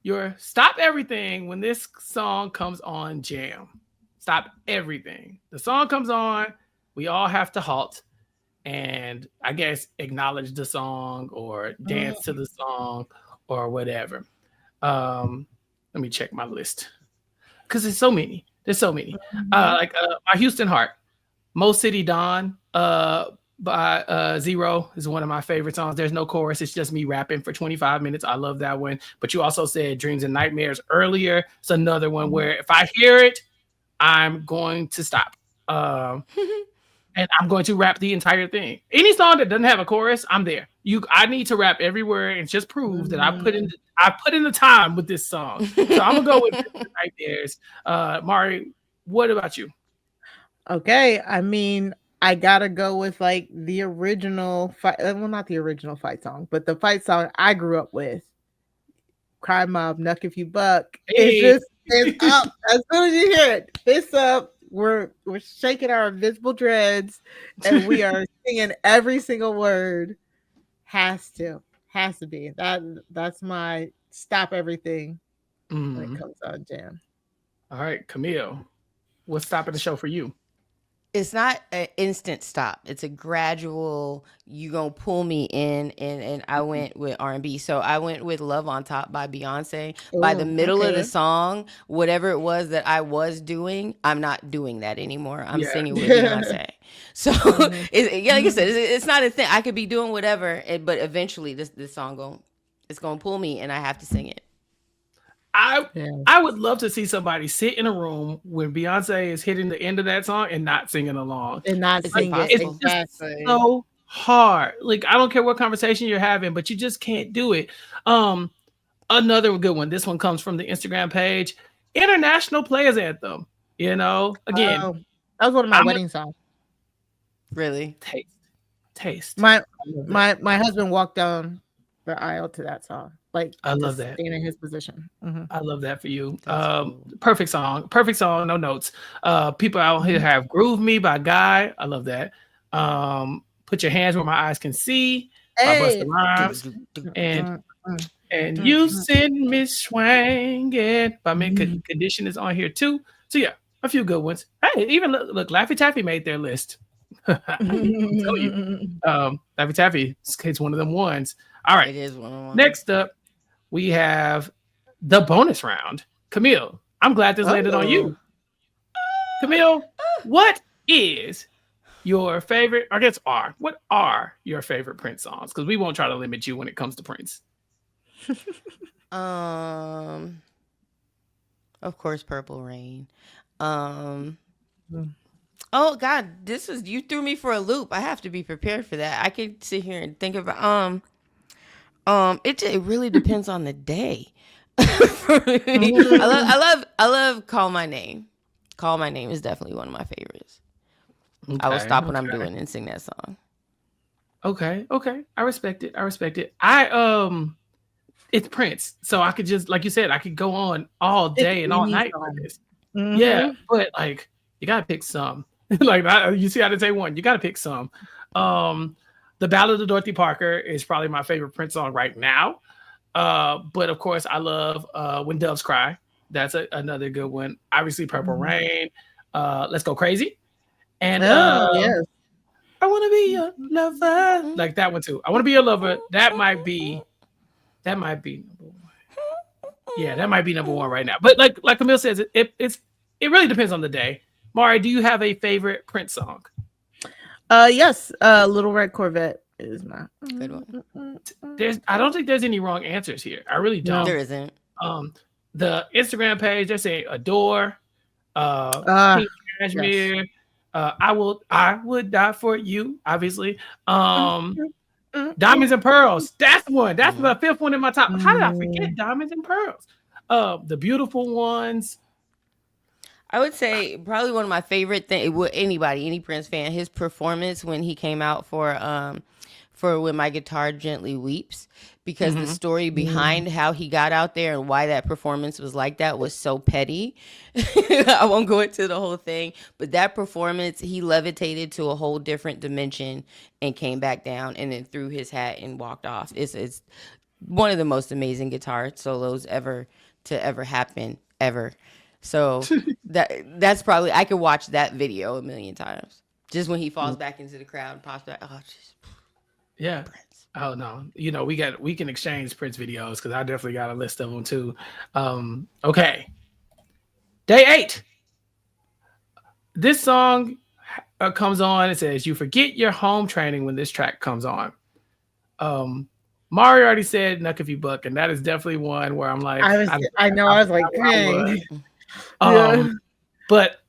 Your stop everything when this song comes on jam. Stop everything. The song comes on, we all have to halt and I guess acknowledge the song or dance to the song or whatever. Let me check my list because there's so many. My Houston Heart, Mo City Dawn by Zero is one of my favorite songs. There's no chorus. It's just me rapping for 25 minutes. I love that one. But you also said Dreams and Nightmares earlier. It's another one where if I hear it, I'm going to stop. And I'm going to rap the entire thing. Any song that doesn't have a chorus, I'm there. I need to rap everywhere and just prove that I put in the time with this song. So I'm gonna go with Nightmares. Mari, what about you? Okay, I mean, I gotta go with like the original fight. Well, not the original fight song, but the fight song I grew up with. Cry Mob, Knuck If You Buck. It's up. As soon as you hear it, it's up. We're shaking our invisible dreads and we are singing every single word. Has to be. That's my stop everything when it comes on jam. All right, Camille, what's stopping the show for you? It's not an instant stop. It's a gradual, you gonna pull me in, and I went with R&B. So I went with Love on Top by Beyonce. By the middle of the song, whatever it was that I was doing, I'm not doing that anymore. I'm singing with Beyonce. So like I said, it's not a thing. I could be doing whatever, but eventually this song it's gonna pull me and I have to sing it. I would love to see somebody sit in a room when Beyonce is hitting the end of that song and not singing along. And not It's sing it. impossible. Exactly. So hard. Like I don't care what conversation you're having, but you just can't do it. Another good one. This one comes from the Instagram page. International Players Anthem. You know, again, that was one of my wedding songs. Really? Taste. My husband walked down the aisle to that song. Like I love that. Staying in his position. I love that for you. Cool. Perfect song, no notes. People out here have Groove Me by Guy. I love that. Put Your Hands Where My Eyes Can See by Busta Rhymes. And You Send Me Swangin' by Mint Condition is on here too. So yeah, a few good ones. Hey, even look Laffy Taffy made their list. I'll tell you. Laffy Taffy is one of them ones. All right. It is one of them. Next up, we have the bonus round. Camille, I'm glad this landed on you. Camille, what is your favorite? I guess what are your favorite Prince songs? Because we won't try to limit you when it comes to Prince. Of course, Purple Rain. Oh God, you threw me for a loop. I have to be prepared for that. I could sit here and think about it really depends on the day. For me. I love Call My Name. Call My Name is definitely one of my favorites. Okay, I will stop what I'm doing and sing that song. Okay. I respect it. It's Prince. So I could just, like you said, I could go on all day and all night with this. Mm-hmm. Yeah, but like you gotta pick some. Like you see, I didn't say one. You gotta pick some. The Ballad of Dorothy Parker is probably my favorite Prince song right now. But of course, I love When Doves Cry. That's another good one. Obviously, Purple Rain. Let's Go Crazy. And yes. I Want to Be Your Lover. Like that one too. I Want to Be Your Lover. That might be number one. Yeah, that might be number one right now. But like Camille says, it really depends on the day. Mari, do you have a favorite Prince song? Yes. Little Red Corvette is my good one. I don't think there's any wrong answers here. I really don't. No, there isn't. The Instagram page, they say Adore, Pink Cashmere, yes. I Would Die For You, obviously. Diamonds and Pearls. That's one. That's the fifth one in my top. How did I forget Diamonds and Pearls? The Beautiful Ones. I would say probably one of my favorite things. Any Prince fan, his performance when he came out for When My Guitar Gently Weeps, because the story behind how he got out there and why that performance was like that was so petty. I won't go into the whole thing, but that performance, he levitated to a whole different dimension and came back down and then threw his hat and walked off. It's one of the most amazing guitar solos ever happen ever. So that's probably, I could watch that video a million times. Just when he falls back into the crowd and pops back. Oh, just yeah. Prince. Oh no, we can exchange Prince videos because I definitely got a list of them too. Okay, day 8. This song comes on. It says, "You forget your home training when this track comes on." Mari already said "Nuck If You Buck," and that is definitely one where I'm like, I was like, dang. But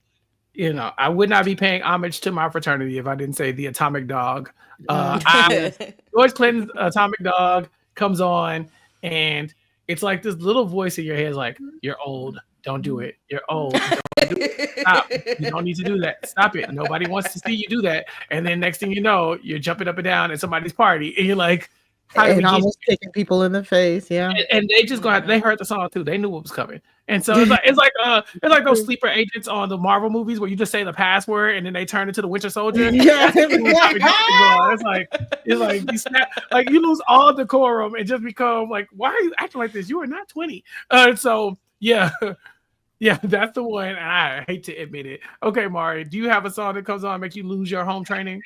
I would not be paying homage to my fraternity if I didn't say the Atomic Dog. George Clinton's Atomic Dog comes on, and it's like this little voice in your head is like, "You're old. Don't do it. You're old. Don't do it. Stop. You don't need to do that. Stop it. Nobody wants to see you do that." And then next thing you know, you're jumping up and down at somebody's party, and you're like, and almost kicking people in the face, yeah. And they just they heard the song too. They knew what was coming, and so it's like those sleeper agents on the Marvel movies where you just say the password and then they turn into the Winter Soldier. Yeah, it's like you snap, like you lose all decorum and just become like, why are you acting like this? You are not 20. So yeah, that's the one. And I hate to admit it. Okay, Mari, do you have a song that comes on and makes you lose your home training?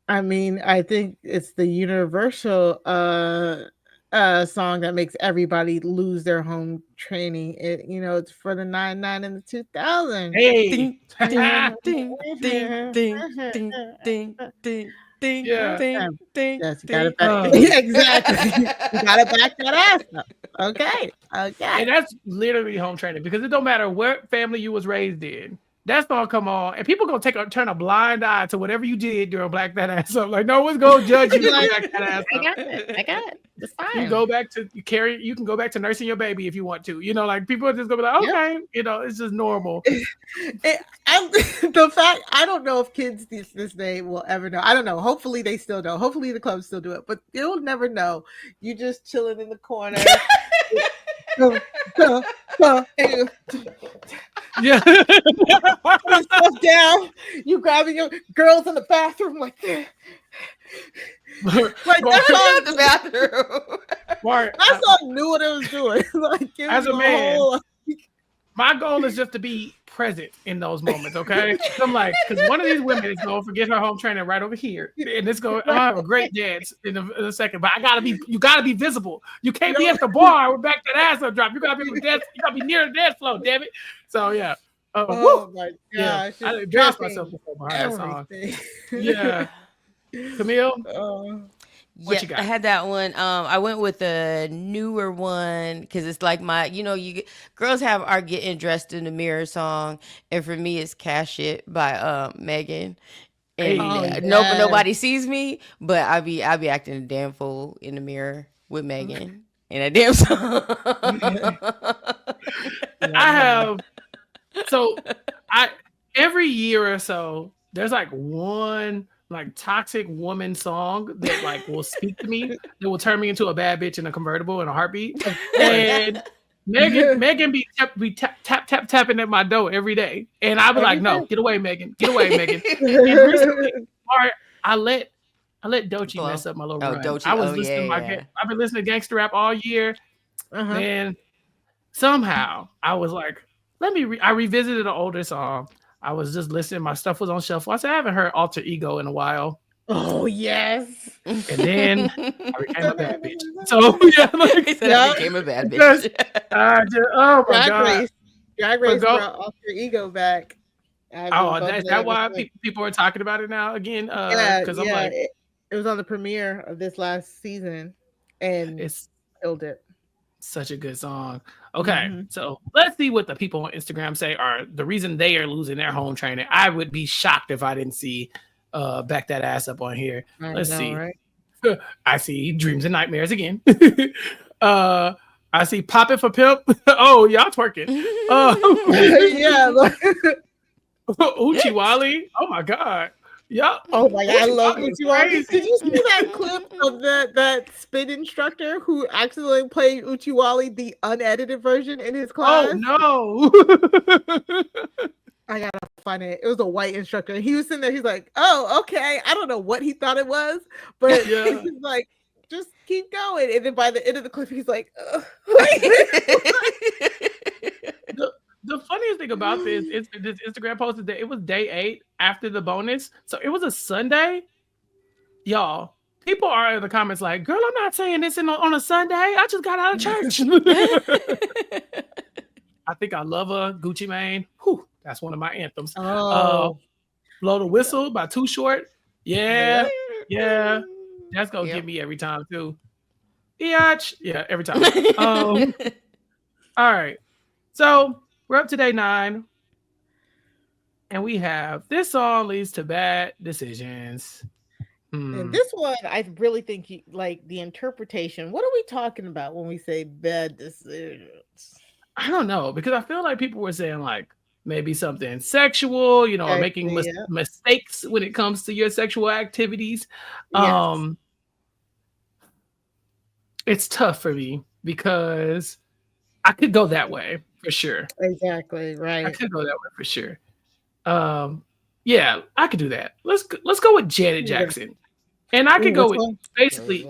I mean, I think it's the universal song that makes everybody lose their home training. It's for the 99 and the 2000. Hey, ding, ding, ding, ding, ding, ding, ding, ding, yeah. Ding, ding, yes, you ding. gotta back, exactly. You gotta back that ass up. Okay. And that's literally home training because it don't matter what family you was raised in. That song come on, and people gonna turn a blind eye to whatever you did during Black That Ass Up. Like no one's gonna judge you. Like, Black That Ass Up. I got it. It's fine. You go back to you can go back to nursing your baby if you want to. You know, like people are just gonna be like, okay, you know, it's just normal. The fact I don't know if kids this day will ever know. I don't know. Hopefully they still know. Hopefully the clubs still do it, but you'll never know. You just chilling in the corner. Yeah. Putting stuff down. You grabbing your girls in the bathroom like Like that's not the bathroom. Mark, that song knew what it was doing. Like as a man, my goal is just to be present in those moments, okay? I'm like, because one of these women is going to forget her home training right over here, and it's going. I have a great dance in a second, but you gotta be visible. You can't be at the bar with back that ass up drop. You gotta be dance. You gotta be near the dance floor, damn it. So yeah. Oh my gosh! Yeah. I embarrassed myself before behind that song. Yeah. Camille. What you got? I had that one. I went with a newer one because it's like girls are getting dressed in the mirror song, and for me it's Cash It by Megan. And nobody sees me, but I be acting a damn fool in the mirror with Megan in that damn song. I have every year or so there's like one like toxic woman song that like will speak to me, that will turn me into a bad bitch in a convertible in a heartbeat. And Megan be tapping at my door every day, and I be like, no, get away, Megan, get away, Megan. And recently, I let Doechii mess up my little run. Doechii. I was listening I've been listening to gangster rap all year, and somehow I was like, I revisited an older song. I was just listening. My stuff was on shuffle. I said, I haven't heard Alter Ego in a while. Oh, yes. And then I became a bad bitch. So, yeah. I became a bad bitch. Oh, my God. Drag Race brought Alter Ego back. Is that why people are talking about it now again? Because I'm like... It was on the premiere of this last season, and it's killed it. Such a good song. Okay, so let's see what the people on Instagram say are the reason they are losing their home training. I would be shocked if I didn't see Back That Ass Up on here. Let's see. Right? I see Dreams and Nightmares again. I see Poppin' for Pimp. Oh, y'all twerking. Yeah. Uchi Wally. Oh my God. Yeah. Oh my God, I love Uchi Wally. Did you see that clip of that spin instructor who accidentally played Uchi Wally, the unedited version, in his class? Oh no. I gotta find it. It was a white instructor. He was sitting there, he's like, oh, okay. I don't know what he thought it was, but he's like, just keep going. And then by the end of the clip, he's like, The funniest thing about this is this Instagram post is that it was day 8 after the bonus. So it was a Sunday. Y'all, people are in the comments like, girl, I'm not saying this on a Sunday. I just got out of church. I think I love a Gucci Mane. Whew, that's one of my anthems. Blow the Whistle by Too Short. Yeah. That's going to get me every time too. Yeah, every time. All right. So we're up to day 9, and we have This Song Leads to Bad Decisions. And this one, I really think like the interpretation. What are we talking about when we say bad decisions? I don't know, because I feel like people were saying like maybe something sexual, or making mistakes when it comes to your sexual activities. Yes. It's tough for me because I could go that way. For sure. Exactly. Right. I could go that way for sure. Yeah, I could do that. Let's go with Janet Jackson. And I could go with basically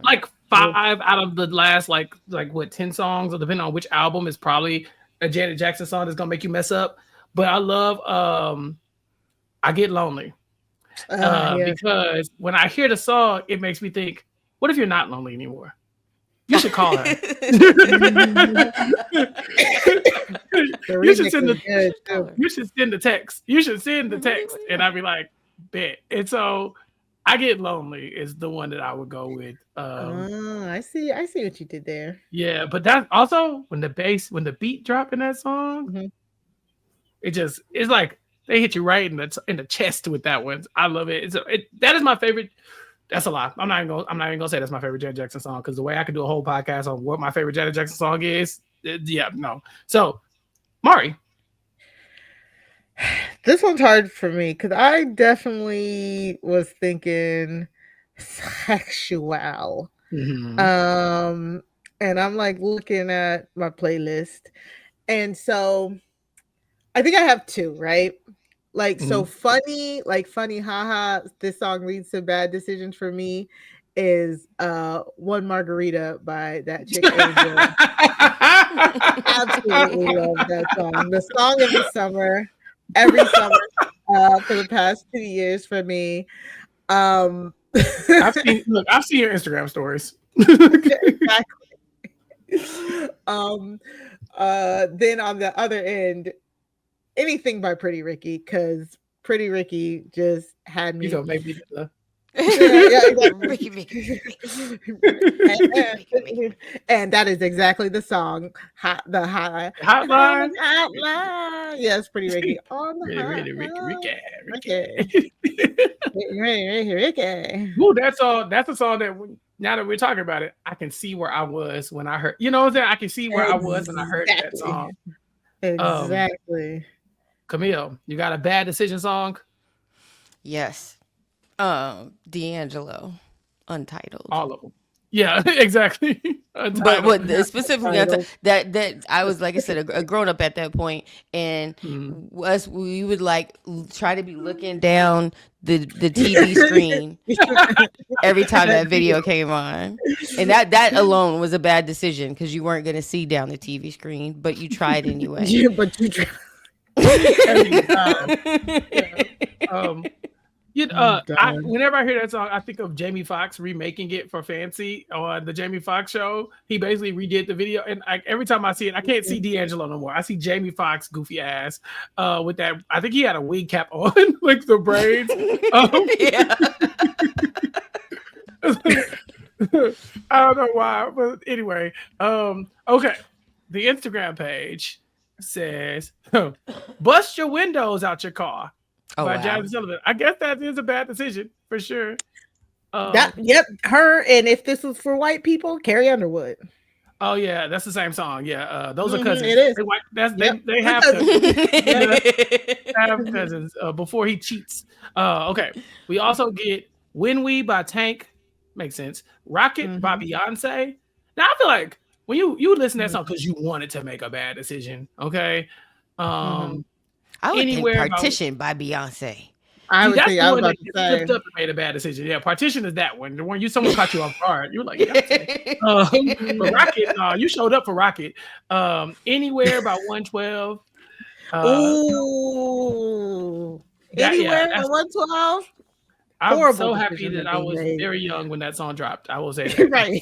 like 5 out of the last like what 10 songs, or depending on which album, is probably a Janet Jackson song that's gonna make you mess up. But I love I Get Lonely. Because when I hear the song, it makes me think, what if you're not lonely anymore? You should call her. You should send the text. You should send the text, and I'd be like, bet. And so I Get Lonely is the one that I would go with. I see what you did there. Yeah, but that also when the beat drop in that song, Mhm. it's like they hit you right in the chest with that one. I love it. That is my favorite. That's a lie. I'm not even gonna say that's my favorite Janet Jackson song because the way I could do a whole podcast on what my favorite Janet Jackson song is, yeah, no. So, Mari, This one's hard for me because I definitely was thinking sexual. mm-hmm. And I'm like looking at my playlist, and so I think I have two, right? Like, so Mm-hmm. funny, haha. This song leads to bad decisions for me. Is One Margarita by that chick Angel. Absolutely love that song. The song of the summer, every summer for the past 2 years for me. I've seen your Instagram stories. Exactly. Then on the other end, anything by Pretty Ricky, because Pretty Ricky just had me. You gonna make me do Ricky. And that is exactly the song. The hotline. Yes, Pretty Ricky on the Ricky. Ooh, that's a song that now that we're talking about it, I can see where I was when I heard. You know what I'm saying? I can see where I was when I heard that song. Exactly. Camille, you got a bad decision song? Yes. D'Angelo, Untitled. All of them. Yeah, exactly. But what specifically that I was, like I said, a grown up at that point, and we would like try to be looking down the TV screen every time that video came on, and that alone was a bad decision because you weren't going to see down the TV screen, but you tried anyway. Yeah, but you tried. Whenever I hear that song, I think of Jamie Foxx remaking it for Fancy on the Jamie Foxx show. He basically redid the video, and every time I see it, I can't see D'Angelo no more. I see Jamie Foxx goofy ass with that. I think he had a wig cap on, like the braids. I don't know why, but anyway. Okay, the Instagram page says, "Bust your windows out your car." By Jasmine Sullivan. I guess that is a bad decision for sure. Her, and if this was for white people, Carrie Underwood. Oh yeah, that's the same song. Yeah, those are cousins. It is. They have cousins. They have cousins before he cheats. Okay. We also get "When We" by Tank. Makes sense. "Rocket" by Beyonce. Now I feel like when you listen to that song because you wanted to make a bad decision. Okay. I would think "Partition" by Beyonce. I would think I was about to say flipped up and made a bad decision. Yeah, "Partition" is that one. The one someone caught you off guard. You were like, for "Rocket," you showed up for "Rocket." "Anywhere" by 112. Ooh, "Anywhere" by 112. I'm so happy that I was very young when that song dropped. I will say that. Right.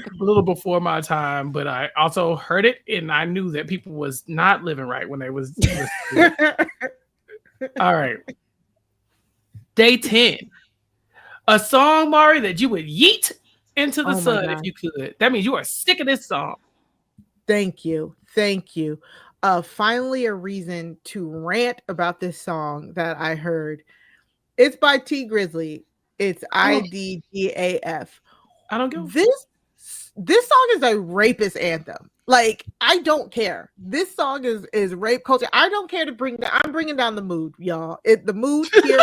A little before my time, but I also heard it and I knew that people was not living right when they was. All right. Day 10. A song, Mari, that you would yeet into the sun if you could. That means you are sick of this song. Thank you. Finally a reason to rant about this song that I heard. It's by T Grizzly. It's IDGAF. I don't give this song is a rapist anthem. Like, I don't care. This song is rape culture. I don't care I'm bringing down the mood, y'all. The mood here.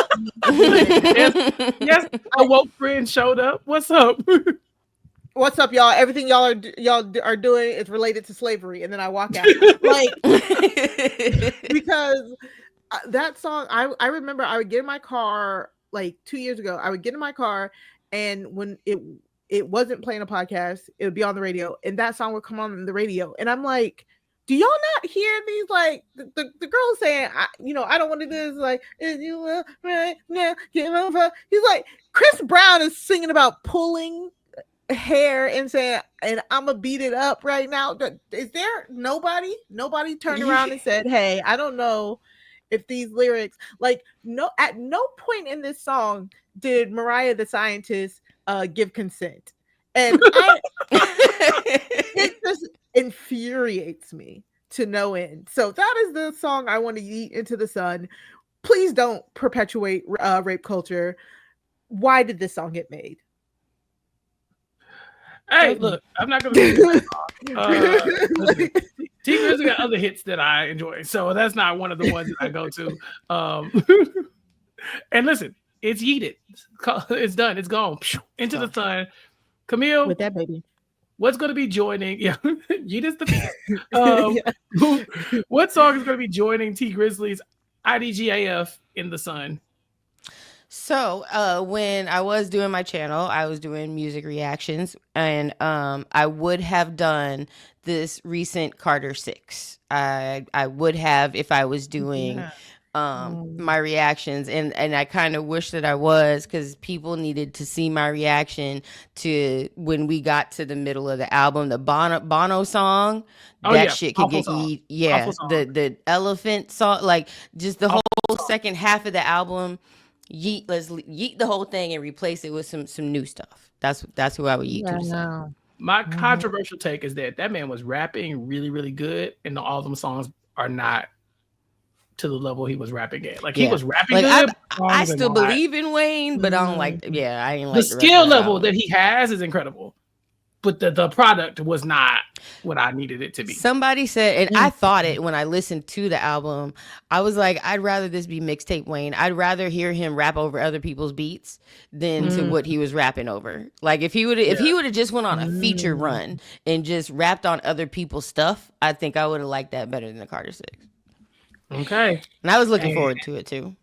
yes, a woke friend showed up. What's up? What's up, y'all? Everything y'all are doing is related to slavery, and then I walk out. Like, because that song, I remember I would get in my car like 2 years ago. I would get in my car, and when it wasn't playing a podcast, it would be on the radio, and that song would come on the radio, and I'm like, do y'all not hear these, like, the girls saying, I don't want to do this, like, if you will right now give over. He's like, Chris Brown is singing about pulling hair and saying, and I'm gonna beat it up right now. Is there nobody turned around and said, hey, I don't know if these lyrics, like, no, at no point in this song did Mariah the Scientist give consent. And it just infuriates me to no end. So that is the song I want to yeet into the sun. Please don't perpetuate rape culture. Why did this song get made? Hey, look, I'm not gonna say T Grizzly got other hits that I enjoy, so that's not one of the ones that I go to. And listen, it's yeeted. It's done. It's gone into the sun. Camille, With that baby. What's going to be joining? Yeah, yeet is the thing. What song is going to be joining T Grizzly's IDGAF in the sun? So when I was doing my channel, I was doing music reactions, and I would have done this recent Carter 6. I would have if I was doing my reactions, and I kind of wish that I was, because people needed to see my reaction to when we got to the middle of the album, the Bono song. Shit could get eat. Yeah, the elephant song, like just the whole second half of the album. Let's yeet the whole thing and replace it with some new stuff. That's who I would yeet to. My controversial take is that man was rapping really, really good, and all of them songs are not to the level he was rapping at. Like he was rapping good. I still believe in Wayne, but I don't like. Yeah, I ain't like the skill level that he has is incredible, but the product was not what I needed it to be. Somebody said, and I thought it when I listened to the album, I was like, I'd rather this be mixtape Wayne. I'd rather hear him rap over other people's beats than to what he was rapping over. Like if he would have just went on a feature run and just rapped on other people's stuff, I think I would have liked that better than the Carter 6. Okay. And I was looking forward to it too.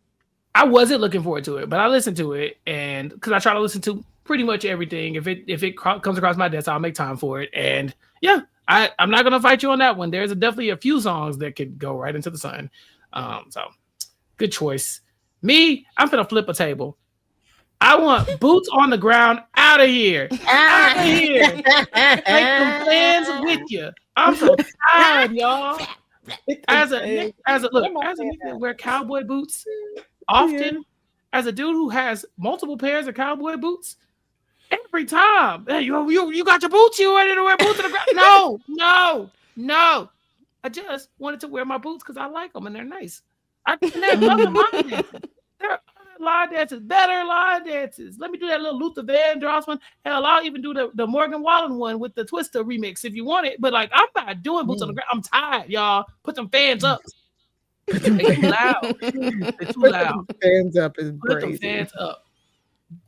I wasn't looking forward to it, but I listened to it, and because I try to listen to pretty much everything. If it comes across my desk, I'll make time for it. And yeah, I'm not gonna fight you on that one. There's definitely a few songs that could go right into the sun. So good choice. Me, I'm gonna flip a table. I want Boots on the Ground out of here. Out of here. Take some fans with you. I'm so tired, y'all. As a nigga that wear cowboy boots often, as a dude who has multiple pairs of cowboy boots, every time, hey, you got your boots, you ready to wear boots on the ground? No. I just wanted to wear my boots because I like them and they're nice. They're other line dances. There are other line dances, better line dances. Let me do that little Luther Vandross one. Hell, I'll even do the Morgan Wallen one with the Twister remix if you want it. But like, I'm not doing boots on the ground. I'm tired, y'all. Put them fans up. They're too loud. They're too loud. Fans up is Put crazy. them fans up.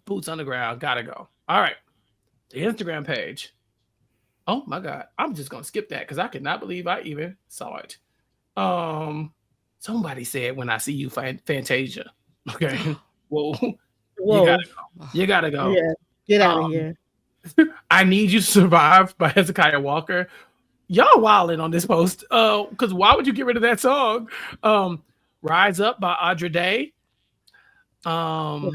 Boots on the ground. Gotta go. All right. The Instagram page. Oh my God. I'm just gonna skip that because I cannot believe I even saw it. Somebody said when I see you, Fantasia. Okay. Whoa. You gotta go. Yeah. Get out of here. I Need You to Survive by Hezekiah Walker. Y'all wilding on this post. Because why would you get rid of that song? Rise Up by Audra Day. Yeah,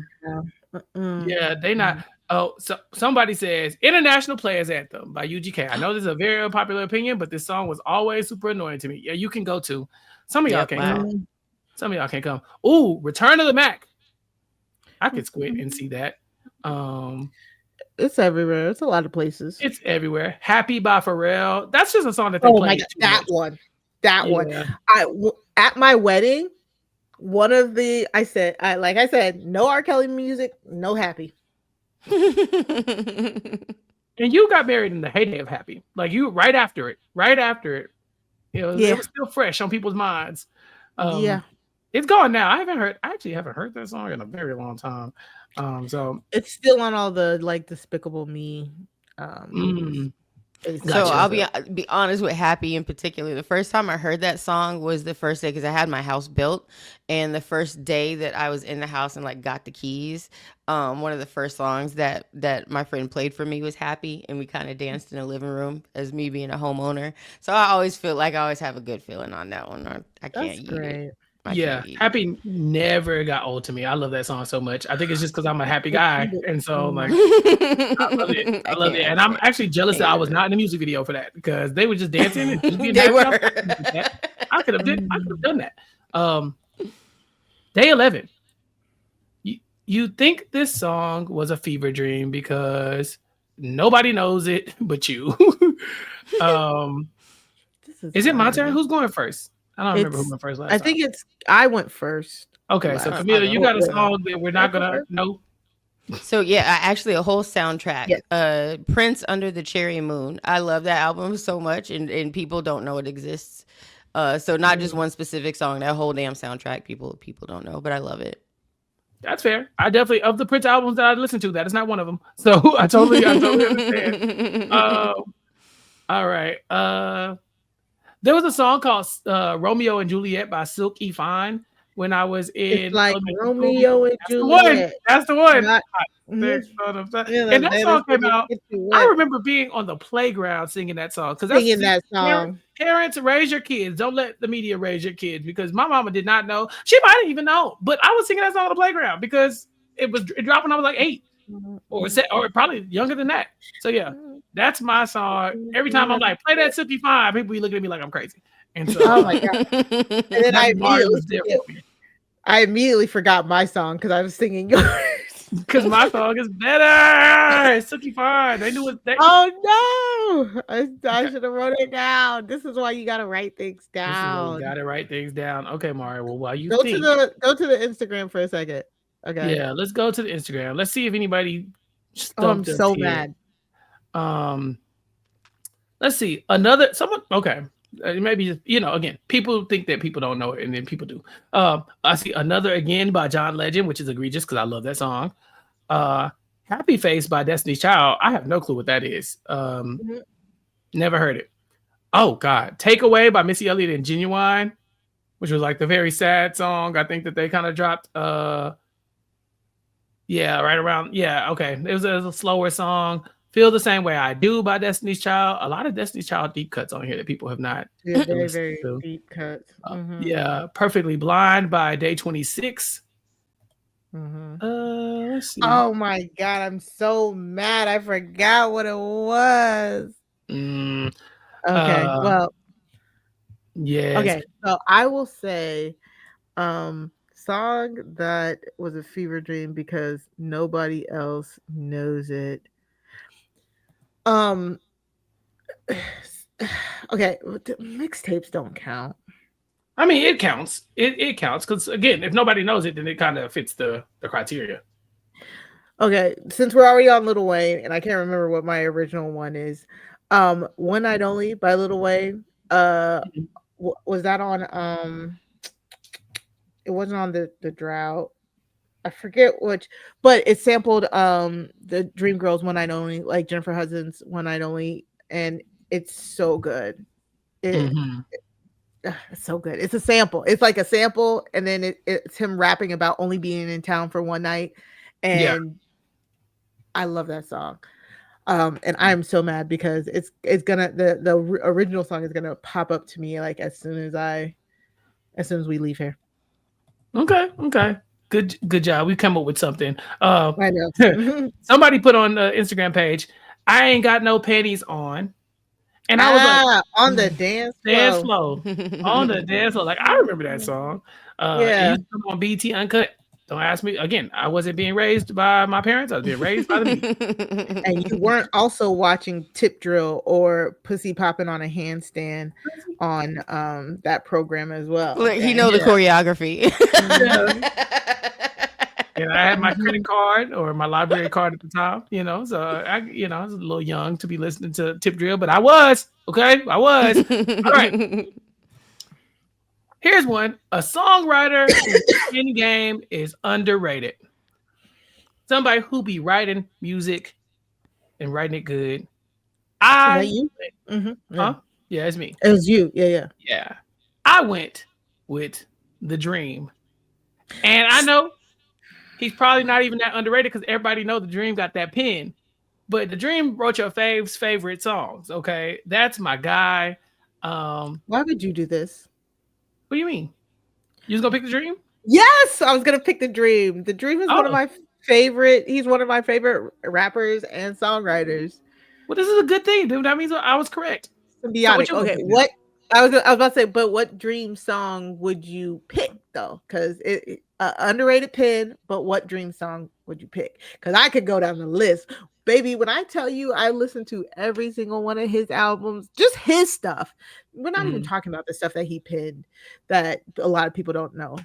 they not. Oh, so somebody says International Players Anthem by UGK. I know this is a very unpopular opinion, but this song was always super annoying to me. Yeah, you can go to. Some of y'all can't come. Some of y'all can't come. Ooh, Return of the Mac. I could squint and see that. It's everywhere. It's a lot of places. It's everywhere. Happy by Pharrell. That's just a song that they play. My God, that one. That one. At my wedding, one of the I said, no R. Kelly music, no Happy. And you got married in the heyday of Happy. Like you right after it. You know, it was still fresh on people's minds. It's gone now. I actually haven't heard that song in a very long time. So it's still on all the like Despicable Me. So I'll be honest with Happy in particular. The first time I heard that song was the first day because I had my house built, and the first day that I was in the house and like got the keys, one of the first songs that my friend played for me was Happy, and we kind of danced in the living room as me being a homeowner. So I always feel like I always have a good feeling on that one. I can't eat it. Happy never got old to me. I love that song so much. I think it's just because I'm a happy guy, and so like I love it. I love it, and I'm actually jealous that I was not in the music video for that because they were just dancing and just being happy. I could have done that. Day 11. You think this song was a fever dream because nobody knows it but you. Is it my turn? Who's going first? I don't remember who went first last time. I went first. Okay, so Camille, you got a song that we're not gonna know. So yeah, actually a whole soundtrack. Yes. Prince, Under the Cherry Moon. I love that album so much, and people don't know it exists. So not just one specific song, that whole damn soundtrack. People don't know, but I love it. That's fair. I definitely, of the Prince albums that I listened to, that is not one of them. So I totally understand. All right. There was a song called Romeo and Juliet by Silk E. Fine when I was in. It's like Romeo and Juliet. That's the one. And that song came out. I remember being on the playground singing that song. Singing that song. Parents, raise your kids. Don't let the media raise your kids, because my mama did not know. She might have even known, but I was singing that song on the playground because it dropped when I was like 8 or probably younger than that. So yeah, that's my song. Every time I'm like, play that Silky Fine, people be looking at me like I'm crazy. And so, oh my god! And then I immediately forgot my song because I was singing yours. Because my song is better. Silky Fine. They knew what they. Oh no! I should have wrote it down. This is why you gotta write things down. Gotta write things down. Okay, Mario. Well, while you go to the Instagram for a second. Okay. Yeah, let's go to the Instagram. Let's see if anybody. I'm so mad. Let's see someone. Okay. Maybe just, again, people think that people don't know it, and then people do. I see Another Again by John Legend, which is egregious because I love that song. Happy Face by Destiny's Child. I have no clue what that is. Never heard it. Oh God, Take Away by Missy Elliott and Genuine, which was like the very sad song I think that they kind of dropped. Yeah, right around. Yeah, okay. It was a slower song. Feel the Same Way I Do by Destiny's Child. A lot of Destiny's Child deep cuts on here that people have not. Yeah, very, very deep cuts. Yeah, Perfectly Blind by Day 26. Let's see. Oh my God, I'm so mad. I forgot what it was. Okay, well. Yeah. Okay, so I will say song that was a fever dream because nobody else knows it. Okay, mixtapes don't count. I mean, it counts. It counts because, again, if nobody knows it, then it kind of fits the criteria. Okay, since we're already on Lil Wayne, and I can't remember what my original one is. One Night Only by Lil Wayne. Was that on? It wasn't on the Drought. I forget which, but it sampled the Dreamgirls One Night Only, like Jennifer Hudson's One Night Only, and it's so good. It's so good. It's a sample. It's like a sample, and then it's him rapping about only being in town for one night, and I love that song. And I'm so mad because it's gonna the original song is gonna pop up to me like as soon as we leave here. Okay. Good job. We come up with something. I know. Somebody put on the Instagram page, I ain't got no panties on. And I was like, on the dance floor. On the dance floor. Like, I remember that song. It used to come on BT Uncut. Don't ask me. Again, I wasn't being raised by my parents. I was being raised by the media. And you weren't also watching Tip Drill or Pussy Popping on a Handstand on that program as well. Look, he know the choreography. And I had my credit card or my library card at the time, so I was a little young to be listening to Tip Drill, but I was. All right. Here's one. A songwriter in game is underrated. Somebody who be writing music and writing it good. Is that you? Huh? Yeah, it's me. It was you. Yeah. I went with The Dream. And I know he's probably not even that underrated because everybody know The Dream got that pen. But The Dream wrote your favorite songs, okay? That's my guy. Why would you do this? What do you mean? You was gonna pick The Dream? Yes, I was gonna pick The Dream. The Dream is one of my favorite. He's one of my favorite rappers and songwriters. Well, this is a good thing, dude. That means I was correct. Symbiotic. Okay, what I was about to say, but what Dream song would you pick though? Because underrated pin, but what dream song would you pick? Because I could go down the list. Baby, when I tell you I listen to every single one of his albums, just his stuff. We're not even talking about the stuff that he pinned that a lot of people don't know.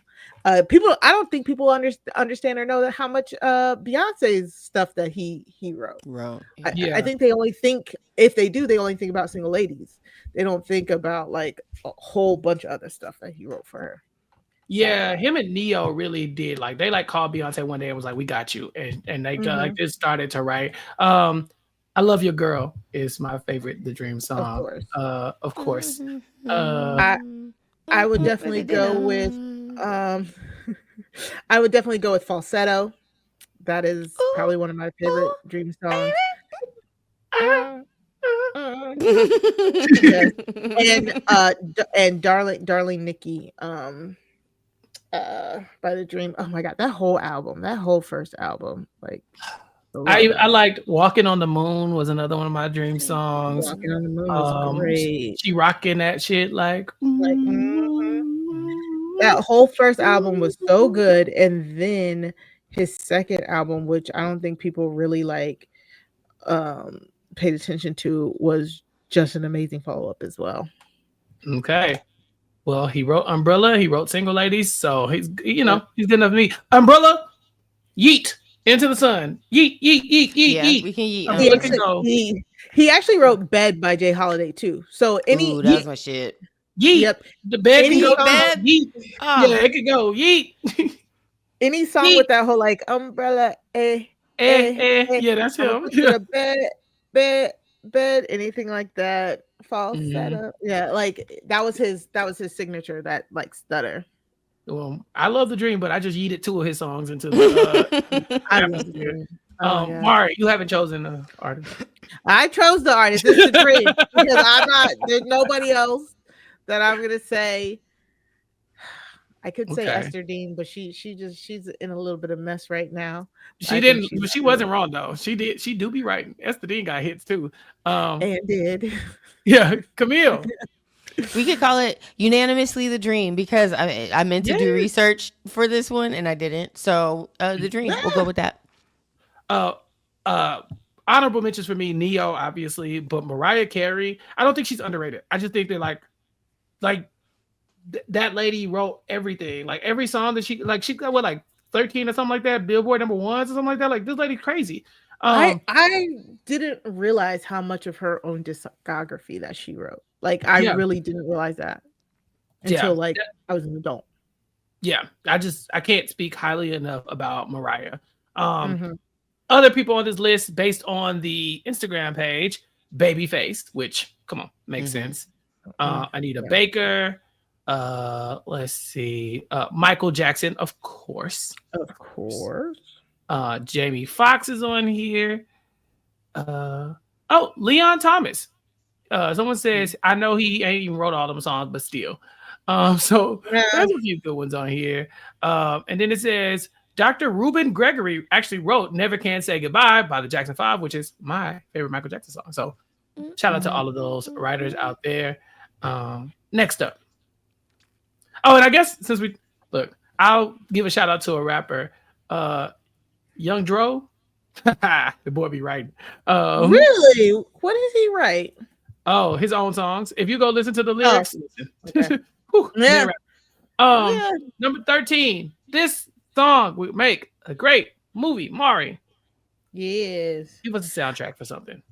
I don't think people understand or know that how much Beyonce's stuff that he wrote. Yeah. I think they only think, if they do, they only think about Single Ladies. They don't think about like a whole bunch of other stuff that he wrote for her. Yeah, him and Neo really did, like, they like called Beyonce one day and was like, "We got you," and they like just started to write. "I Love Your Girl" is my favorite The Dream song. Of course. I would definitely go with I would definitely go with Falsetto. That is probably one of my favorite Dream songs. Yes. And Darling Nikki by The Dream. Oh my god, that whole first album, like I liked "Walking on the Moon" was another one of my dream songs. Walking on the Moon was great. She rocking that shit like that whole first album was so good, and then his second album, which I don't think people really like paid attention to, was just an amazing follow-up as well. Okay. Well, he wrote Umbrella, he wrote Single Ladies, so he's he's good enough for me. Umbrella, yeet into the sun. Yeet, yeet, yeet, yeet, yeah, yeet. We can yeet. He actually wrote Bed by Jay Holiday too. So that's my shit. Yeet. Yep. The bed can go bed. Yeet. Oh. Yeah, it could go yeet. Any song yeet with that whole like umbrella, yeah, that's him. Yeah. Bed, anything like that. Falsetto. Yeah, like that was his signature, that like stutter. Well, I love The Dream, but I just yeeted 2 of his songs into the I love The Dream. Mari, you haven't chosen the artist. I chose the artist. It's The Dream because there's nobody else that I'm gonna say. I could say Esther Dean, but she's in a little bit of mess right now. She wasn't wrong though. She do be right. Esther Dean got hits too. And did. Yeah, Camille. We could call it unanimously The Dream because I meant to do research for this one and I didn't. So The Dream, we'll go with that. Honorable mentions for me, Neo, obviously, but Mariah Carey, I don't think she's underrated. I just think they're like that lady wrote everything. Like every song that she got what, like 13 or something like that, Billboard number ones or something like that. Like this lady's crazy. I didn't realize how much of her own discography that she wrote. Like I really didn't realize that until I was an adult. Yeah, I can't speak highly enough about Mariah. Other people on this list based on the Instagram page, Babyface, which come on, makes sense. Anita Baker. Let's see. Michael Jackson, of course. Jamie Foxx is on here. Leon Thomas. Someone says, I know he ain't even wrote all them songs, but still. So there's a few good ones on here. And then it says Dr. Ruben Gregory actually wrote Never Can Say Goodbye by the Jackson 5, which is my favorite Michael Jackson song. So shout out to all of those writers out there. Next up. Oh, and I guess since I'll give a shout out to a rapper, Young Dro. The boy be writing. Really? What does he write? Oh, his own songs. If you go listen to the lyrics, listen. Okay. Number 13. This song would make a great movie. Mari. Yes. Give us a soundtrack for something.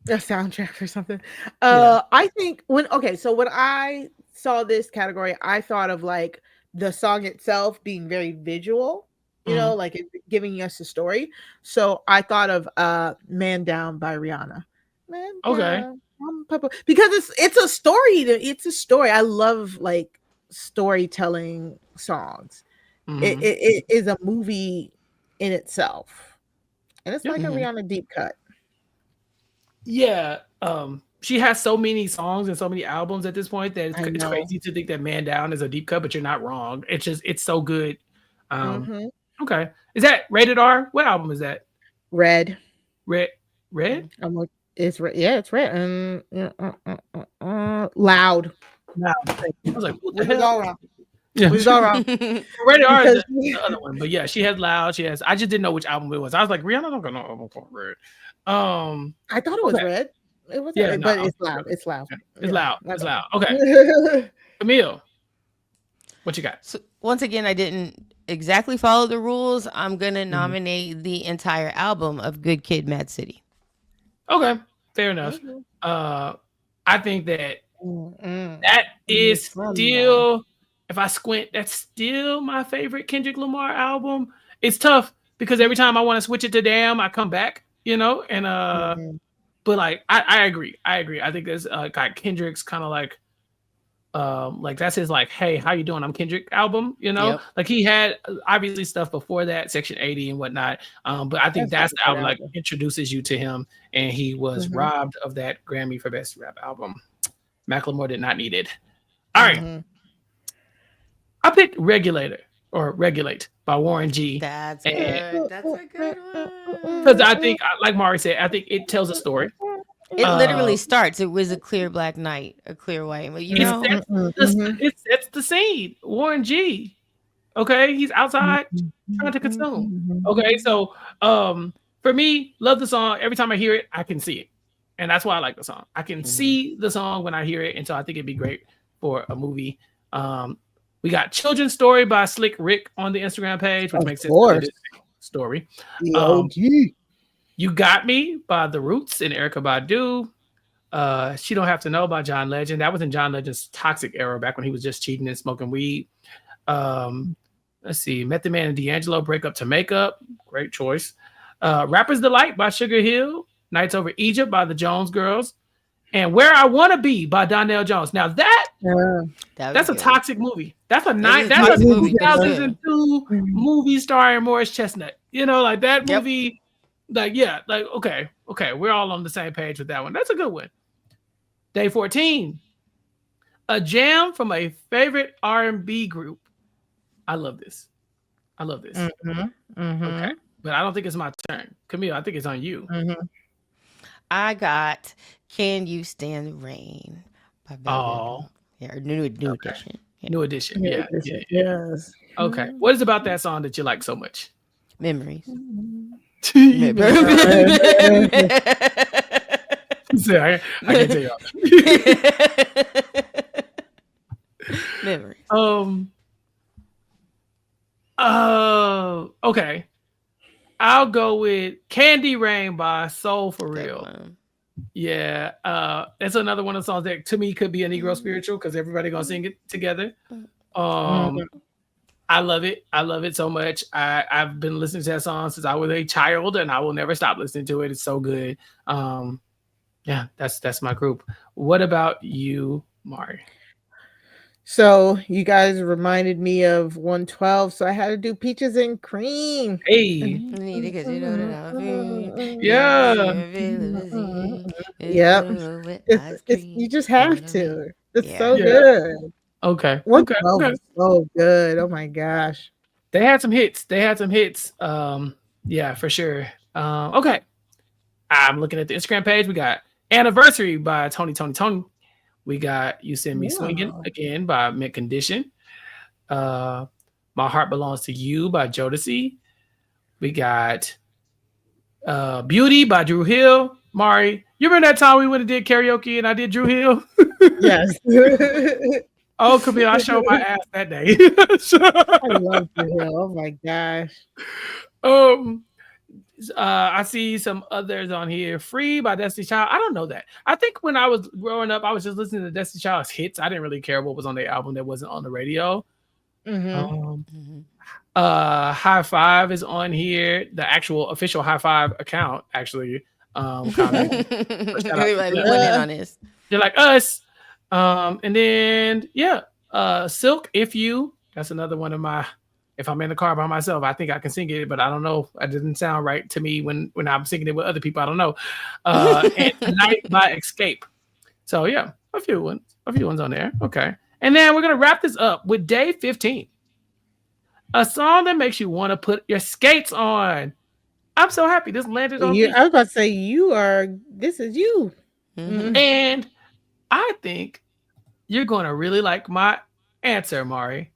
A soundtrack for something. I think when I saw this category, I thought of like the song itself being very visual, you know, like it giving us a story. So I thought of Man Down by Rihanna. Because it's a story. It's a story. I love like storytelling songs. It is a movie in itself. And it's like a Rihanna deep cut. Yeah. She has so many songs and so many albums at this point that it's crazy to think that Man Down is a deep cut, but you're not wrong. It's so good. Okay. Is that rated R? What album is that? Red? I'm like, it's red. Yeah, it's red. Loud. I was like, what the hell? Yeah. We've gone wrong. Rated R is Because the other one, but yeah, she has Loud. She has. I just didn't know which album it was. I was like, Rihanna don't got no album called Red. I thought it was Okay. red. It was, Yeah, but no, it's loud. It's loud. yeah, it's Yeah, loud. my It's bad. loud. Okay, Camille, what you got? So once again, I didn't exactly follow the rules. I'm gonna Mhm. nominate the entire album of Good Kid, Mad City. Okay, fair enough. Mhm. I think that Mm-mm. that is It's fun, still, if I squint, that's still my favorite Kendrick Lamar album. It's tough because every time I want to switch it to Damn, I come back, and Mhm. but like I agree. I think there's like Kendrick's kind of like that's his like, hey, how you doing? I'm Kendrick album, Yep. like he had obviously stuff before that, Section 80 and whatnot, but I think that's That's the a good album like album. introduces you to him, and he was Mhm. robbed of that Grammy for best rap album. Macklemore did not need it. All right, Mhm. I picked Regulator or Regulate by Warren G. That's And good. That's a good one. because I think, like Mari said, I think it tells a story. It literally Uh, starts. It was a clear black night, a clear white. But you it know, sets Mhm. it sets the scene. Warren G. Okay, he's outside trying to consume. Okay, so for me, love the song. Every time I hear it, I can see it, and that's why I like the song. I can see the song when I hear it, and so I think it'd be great for a movie. We got Children's Story by Slick Rick on the Instagram page, which Of makes sense. 'cause it course. is a story. The Um, OG. You Got Me by The Roots and Erykah Badu. She Don't Have to Know by John Legend. That was in John Legend's toxic era, back when he was just cheating and smoking weed. Let's see, Method Man and D'Angelo, Break Up to Make Up. Great choice. Rapper's Delight by Sugar Hill. Nights Over Egypt by the Jones Girls. And Where I Want to Be by Donnell Jones. Now Yeah. that's a toxic movie. That's a It is nine. a That's toxic a movie, but it's good. 2002 movie starring Morris Chestnut. Like that Yep. movie. Like, yeah, like okay, we're all on the same page with that one. That's a good one. Day 14, a jam from a favorite R&B group. I love this. Mhm. Mhm. Okay, but I don't think it's my turn. Camille, I think it's on you. Mhm. I got Can You Stand the Rain by Oh, yeah, or new edition. Yeah. new edition. Yeah. Yes. Okay, what is about that song that you like so much? Memories. You know, I can tell y'all. Memories. Okay. I'll go with Candy Rain by Soul for Good Real. one. Yeah. That's another one of the songs that to me could be a Negro spiritual because everybody gonna sing it together. I love it. I love it so much. I've been listening to that song since I was a child, and I will never stop listening to it. It's so good. Yeah, that's my group. What about you, Mari? So you guys reminded me of 112, so I had to do Peaches and Cream. Hey. Because you know that I feel. Yep. You just have to. It's so Yeah. good. Okay. 112 Okay. is so good. Oh my gosh. They had some hits. Yeah, for sure. Okay. I'm looking at the Instagram page. We got Anniversary by Tony. We got You Send Me Swinging again by Mint Condition. My Heart Belongs to You by Jodeci. We got Beauty by Drew Hill. Mari, you remember that time we went and did karaoke and I did Drew Hill? Yes. Oh, Camille, I showed my ass that day. I love Drew Hill. Oh my gosh. I see some others on here. Free by Destiny Child. I don't know that. I think when I was growing up, I was just listening to Destiny Child's hits. I didn't really care what was on their album that wasn't on the radio. High Five is on here. The actual official High Five account, actually. Everybody went in on this. They're like us. And then Silk, If You. That's another one of my. If I'm in the car by myself, I think I can sing it, but I don't know. It didn't sound right to me when I'm singing it with other people. I don't know. And Night by Escape. So yeah, a few ones on there. Okay. And then we're gonna wrap this up with Day 15. A song that makes you want to put your skates on. I'm so happy this landed on me. I was about to say this is you. And I think you're gonna really like my answer, Mari.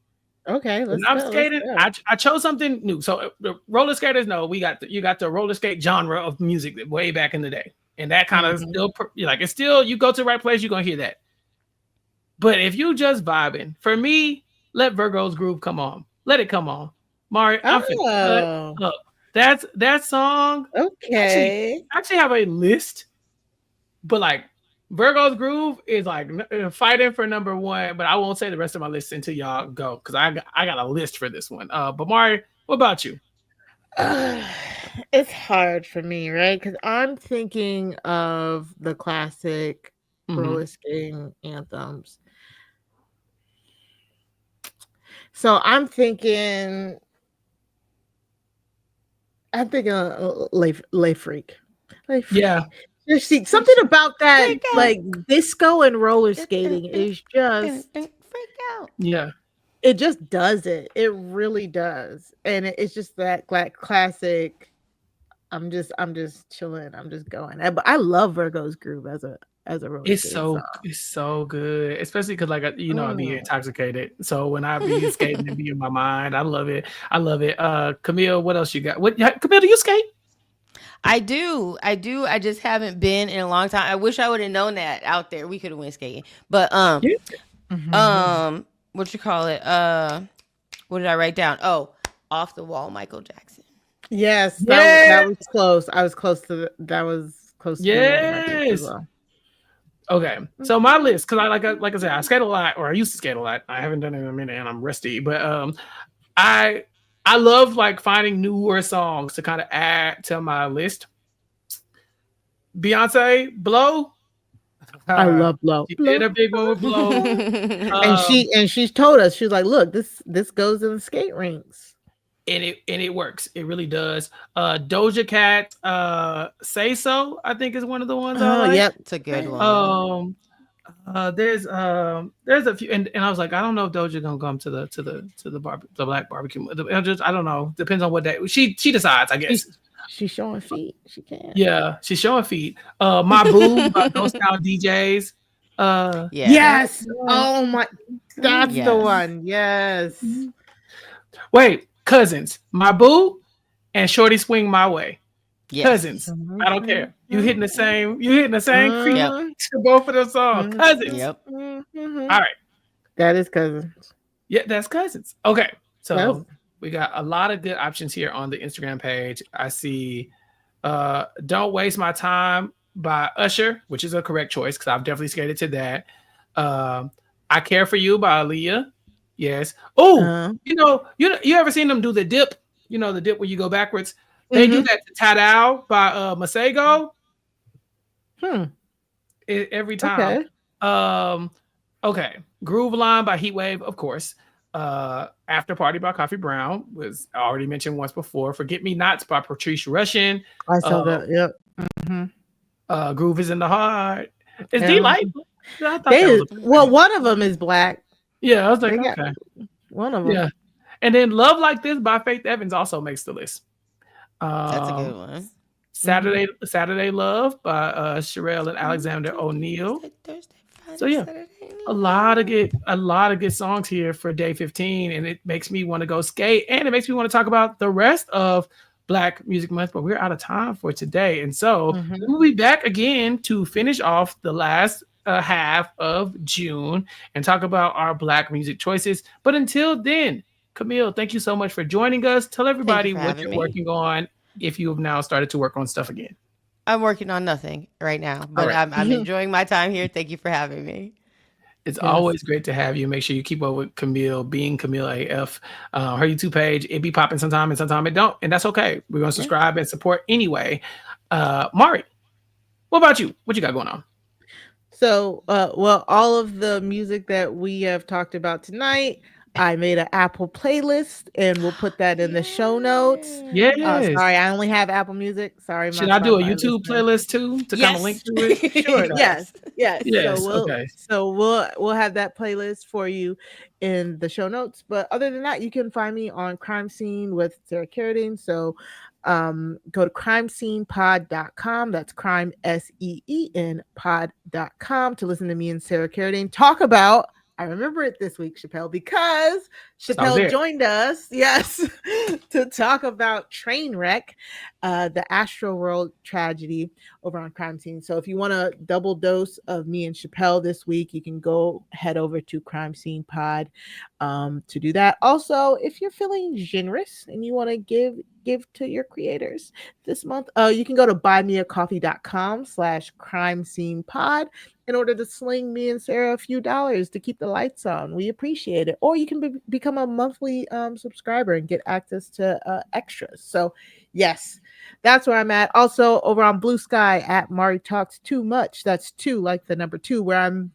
Okay, When let's I'm go. Let's skating, go. I chose something new. So the roller skaters know you got the roller skate genre of music way back in the day, and that kind of Mhm. still like it's still you go to the right place, you're gonna hear that. But if you just vibing, for me, let Virgo's groove come on, let it come on, Mari. I'm finna cut Oh, up. That's that song. Actually, okay. I actually have a list, but like Virgo's groove is like fighting for number one. But I won't say the rest of my list until y'all go because I got a list for this one. But Mari, what about you? It's hard for me, right? Because I'm thinking of the classic Mm-hmm. roller skating anthems. So I'm thinking Lay Freak. Lay Freak. Yeah, Just see something about that, Freak out. like disco and roller skating is just Freak out. yeah. it just does it. It really does. And it's just that classic. I'm just chilling. I'm just going. But I love Virgo's groove as a roller skating song. It's so good, especially because like you know I be Mm. intoxicated. So when I be skating, it be in my mind. I love it. I love it. Camille, what else you got? Camille? Do you skate? I do. I do. I just haven't been in a long time. I wish I would have known that out there. We could have went skating. But Yeah. what you call it? What did I write down? Oh, Off the Wall, Michael Jackson. Yes, that Yeah. was close. I was close to that was close to be one of my picks as Yes. well. Okay. So my list, because like I said, I skate a lot, or I used to skate a lot. I haven't done it in a minute, and I'm rusty. But I I love like finding newer songs to kind of add to my list. Beyonce, Blow. I love Blow. She did Blow. a big one with Blow. And Um, she's told us, she's like, look, this goes in the skate rinks. and it works. It really does. Doja Cat, Say So, I think is one of the ones I Oh, like. yep. It's a good one. There's a few, and I was like, I don't know if Doja gonna come to the black barbecue. I don't know. Depends on what day she decides, I guess. She's showing feet. She can. Yeah, she's showing feet. My boo by Ghost Town DJs. Yeah. Yes. Oh my, that's the Yes. one. Yes. Wait, cousins. My boo and Shorty Swing My Way. Yes. Cousins. I don't care. You hitting the same creep Yep. to both of those songs. Cousins. Yep. Mhm. All right. That is cousins. Yeah, that's cousins. Okay. So Cousins. we got a lot of good options here on the Instagram page. I see Don't Waste My Time by Usher, which is a correct choice because I've definitely skated to that. I Care for You by Aaliyah. Yes. Oh, you ever seen them do the dip? You know, the dip where you go backwards. They do that to Tadao by Masego. Every time. Okay. Okay. Groove Line by Heatwave, of course. After Party by Coffee Brown was already mentioned once before. Forget Me Nots by Patrice Rushen. I saw that. Yep. Groove is in the Heart. Is Yeah. D-Light? I thought that was Well, one of them is black. yeah, I was like, They got okay. one of them. Yeah. And then Love Like This by Faith Evans also makes the list. That's a good one. Saturday Love by Sherelle and Alexander O'Neill. So yeah, a lot of good songs here for day 15, and it makes me want to go skate, and it makes me want to talk about the rest of Black Music Month, but we're out of time for today, and so we'll be back again to finish off the last half of June and talk about our Black music choices. But until then, Camille, thank you so much for joining us. Tell everybody what you're working on if you have now started to work on stuff again. I'm working on nothing right now, but right. I'm enjoying my time here. Thank you for having me. It's always great to have you. Make sure you keep up with Camille, being Camille AF. Her YouTube page, it be popping sometime and sometime it don't. And that's okay. We're going to subscribe and support anyway. Mari, what about you? What you got going on? So, well, all of the music that we have talked about tonight, I made an Apple playlist and we'll put that in the show notes. Yes. Sorry, I only have Apple Music. Sorry. Should I do a YouTube playlist too to kind of link to it? Sure. Yes. So we'll have that playlist for you in the show notes. But other than that, you can find me on Crime Scene with Sarah Carradine. So go to crimescenepod.com. That's crime SEEN pod.com to listen to me and Sarah Carradine talk about I remember it this week, Chappell, because Chappell there. joined us, yes, to talk about Trainwreck, the Astro World tragedy over on Crime Scene. So if you want a double dose of me and Chappell this week, you can go head over to Crime Scene Pod to do that. Also, if you're feeling generous and you want to give to your creators this month, you can go to buymeacoffee.com/crime scene pod in order to sling me and Sarah a few dollars to keep the lights on. We appreciate it. Or you can become a monthly subscriber and get access to extras. So yes, that's where I'm at. Also over on Blue Sky at Mari Talks Too Much. That's 2 like the number 2, where I'm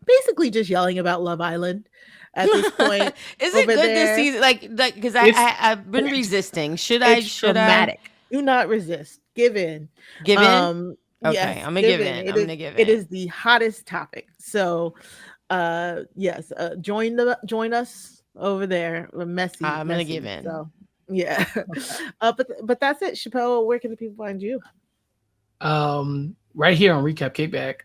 basically just yelling about Love Island at this point. Is it good this season? Like because I've been resisting. Should I? Do not resist. Give in. Give in. Okay, yes, I'm gonna give in. I'm gonna give in. It is the hottest topic. So, yes, join us over there. We're messy. I'm gonna give in. So, yeah. But that's it, Chappell. Where can the people find you? Right here on Recap Kickback.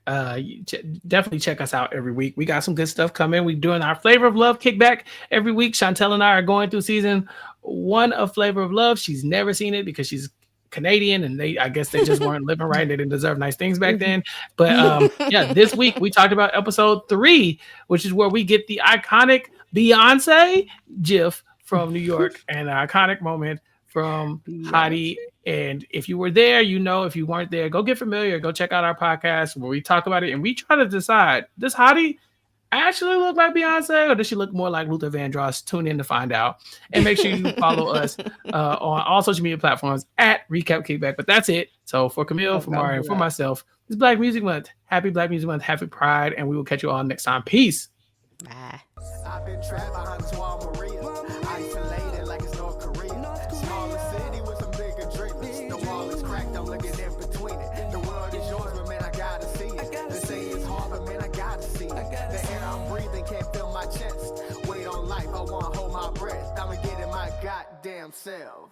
Definitely check us out every week. We got some good stuff coming. We're doing our Flavor of Love Kickback every week. Chantel and I are going through season 1 of Flavor of Love. She's never seen it because she's Canadian, and I guess they just weren't living right. They didn't deserve nice things back then. But yeah, this week we talked about episode 3, which is where we get the iconic Beyonce gif from New York and an iconic moment from Hottie. And if you were there, you know. If you weren't there, go get familiar. Go check out our podcast where we talk about it and we try to decide, does Hottie actually look like Beyonce, or does she look more like Luther Vandross? Tune in to find out, and make sure you follow us on all social media platforms at Recap Kickback. But that's it. So for Camille, for Mari, and for myself, it's Black Music Month. Happy Black Music Month. Happy Pride, and we will catch you all next time. Peace. Bye. I've been trapped behind Maria, isolated like it's North Korea. Smaller city with some bigger dreamers. The wall is cracked, I'm looking in between it. The world is yours, but man, I gotta see it. They say it's hard, but man, I gotta see it. The air I'm breathing can't feel my chest. Wait on life, I wanna hold my breath. I'ma get in my goddamn self.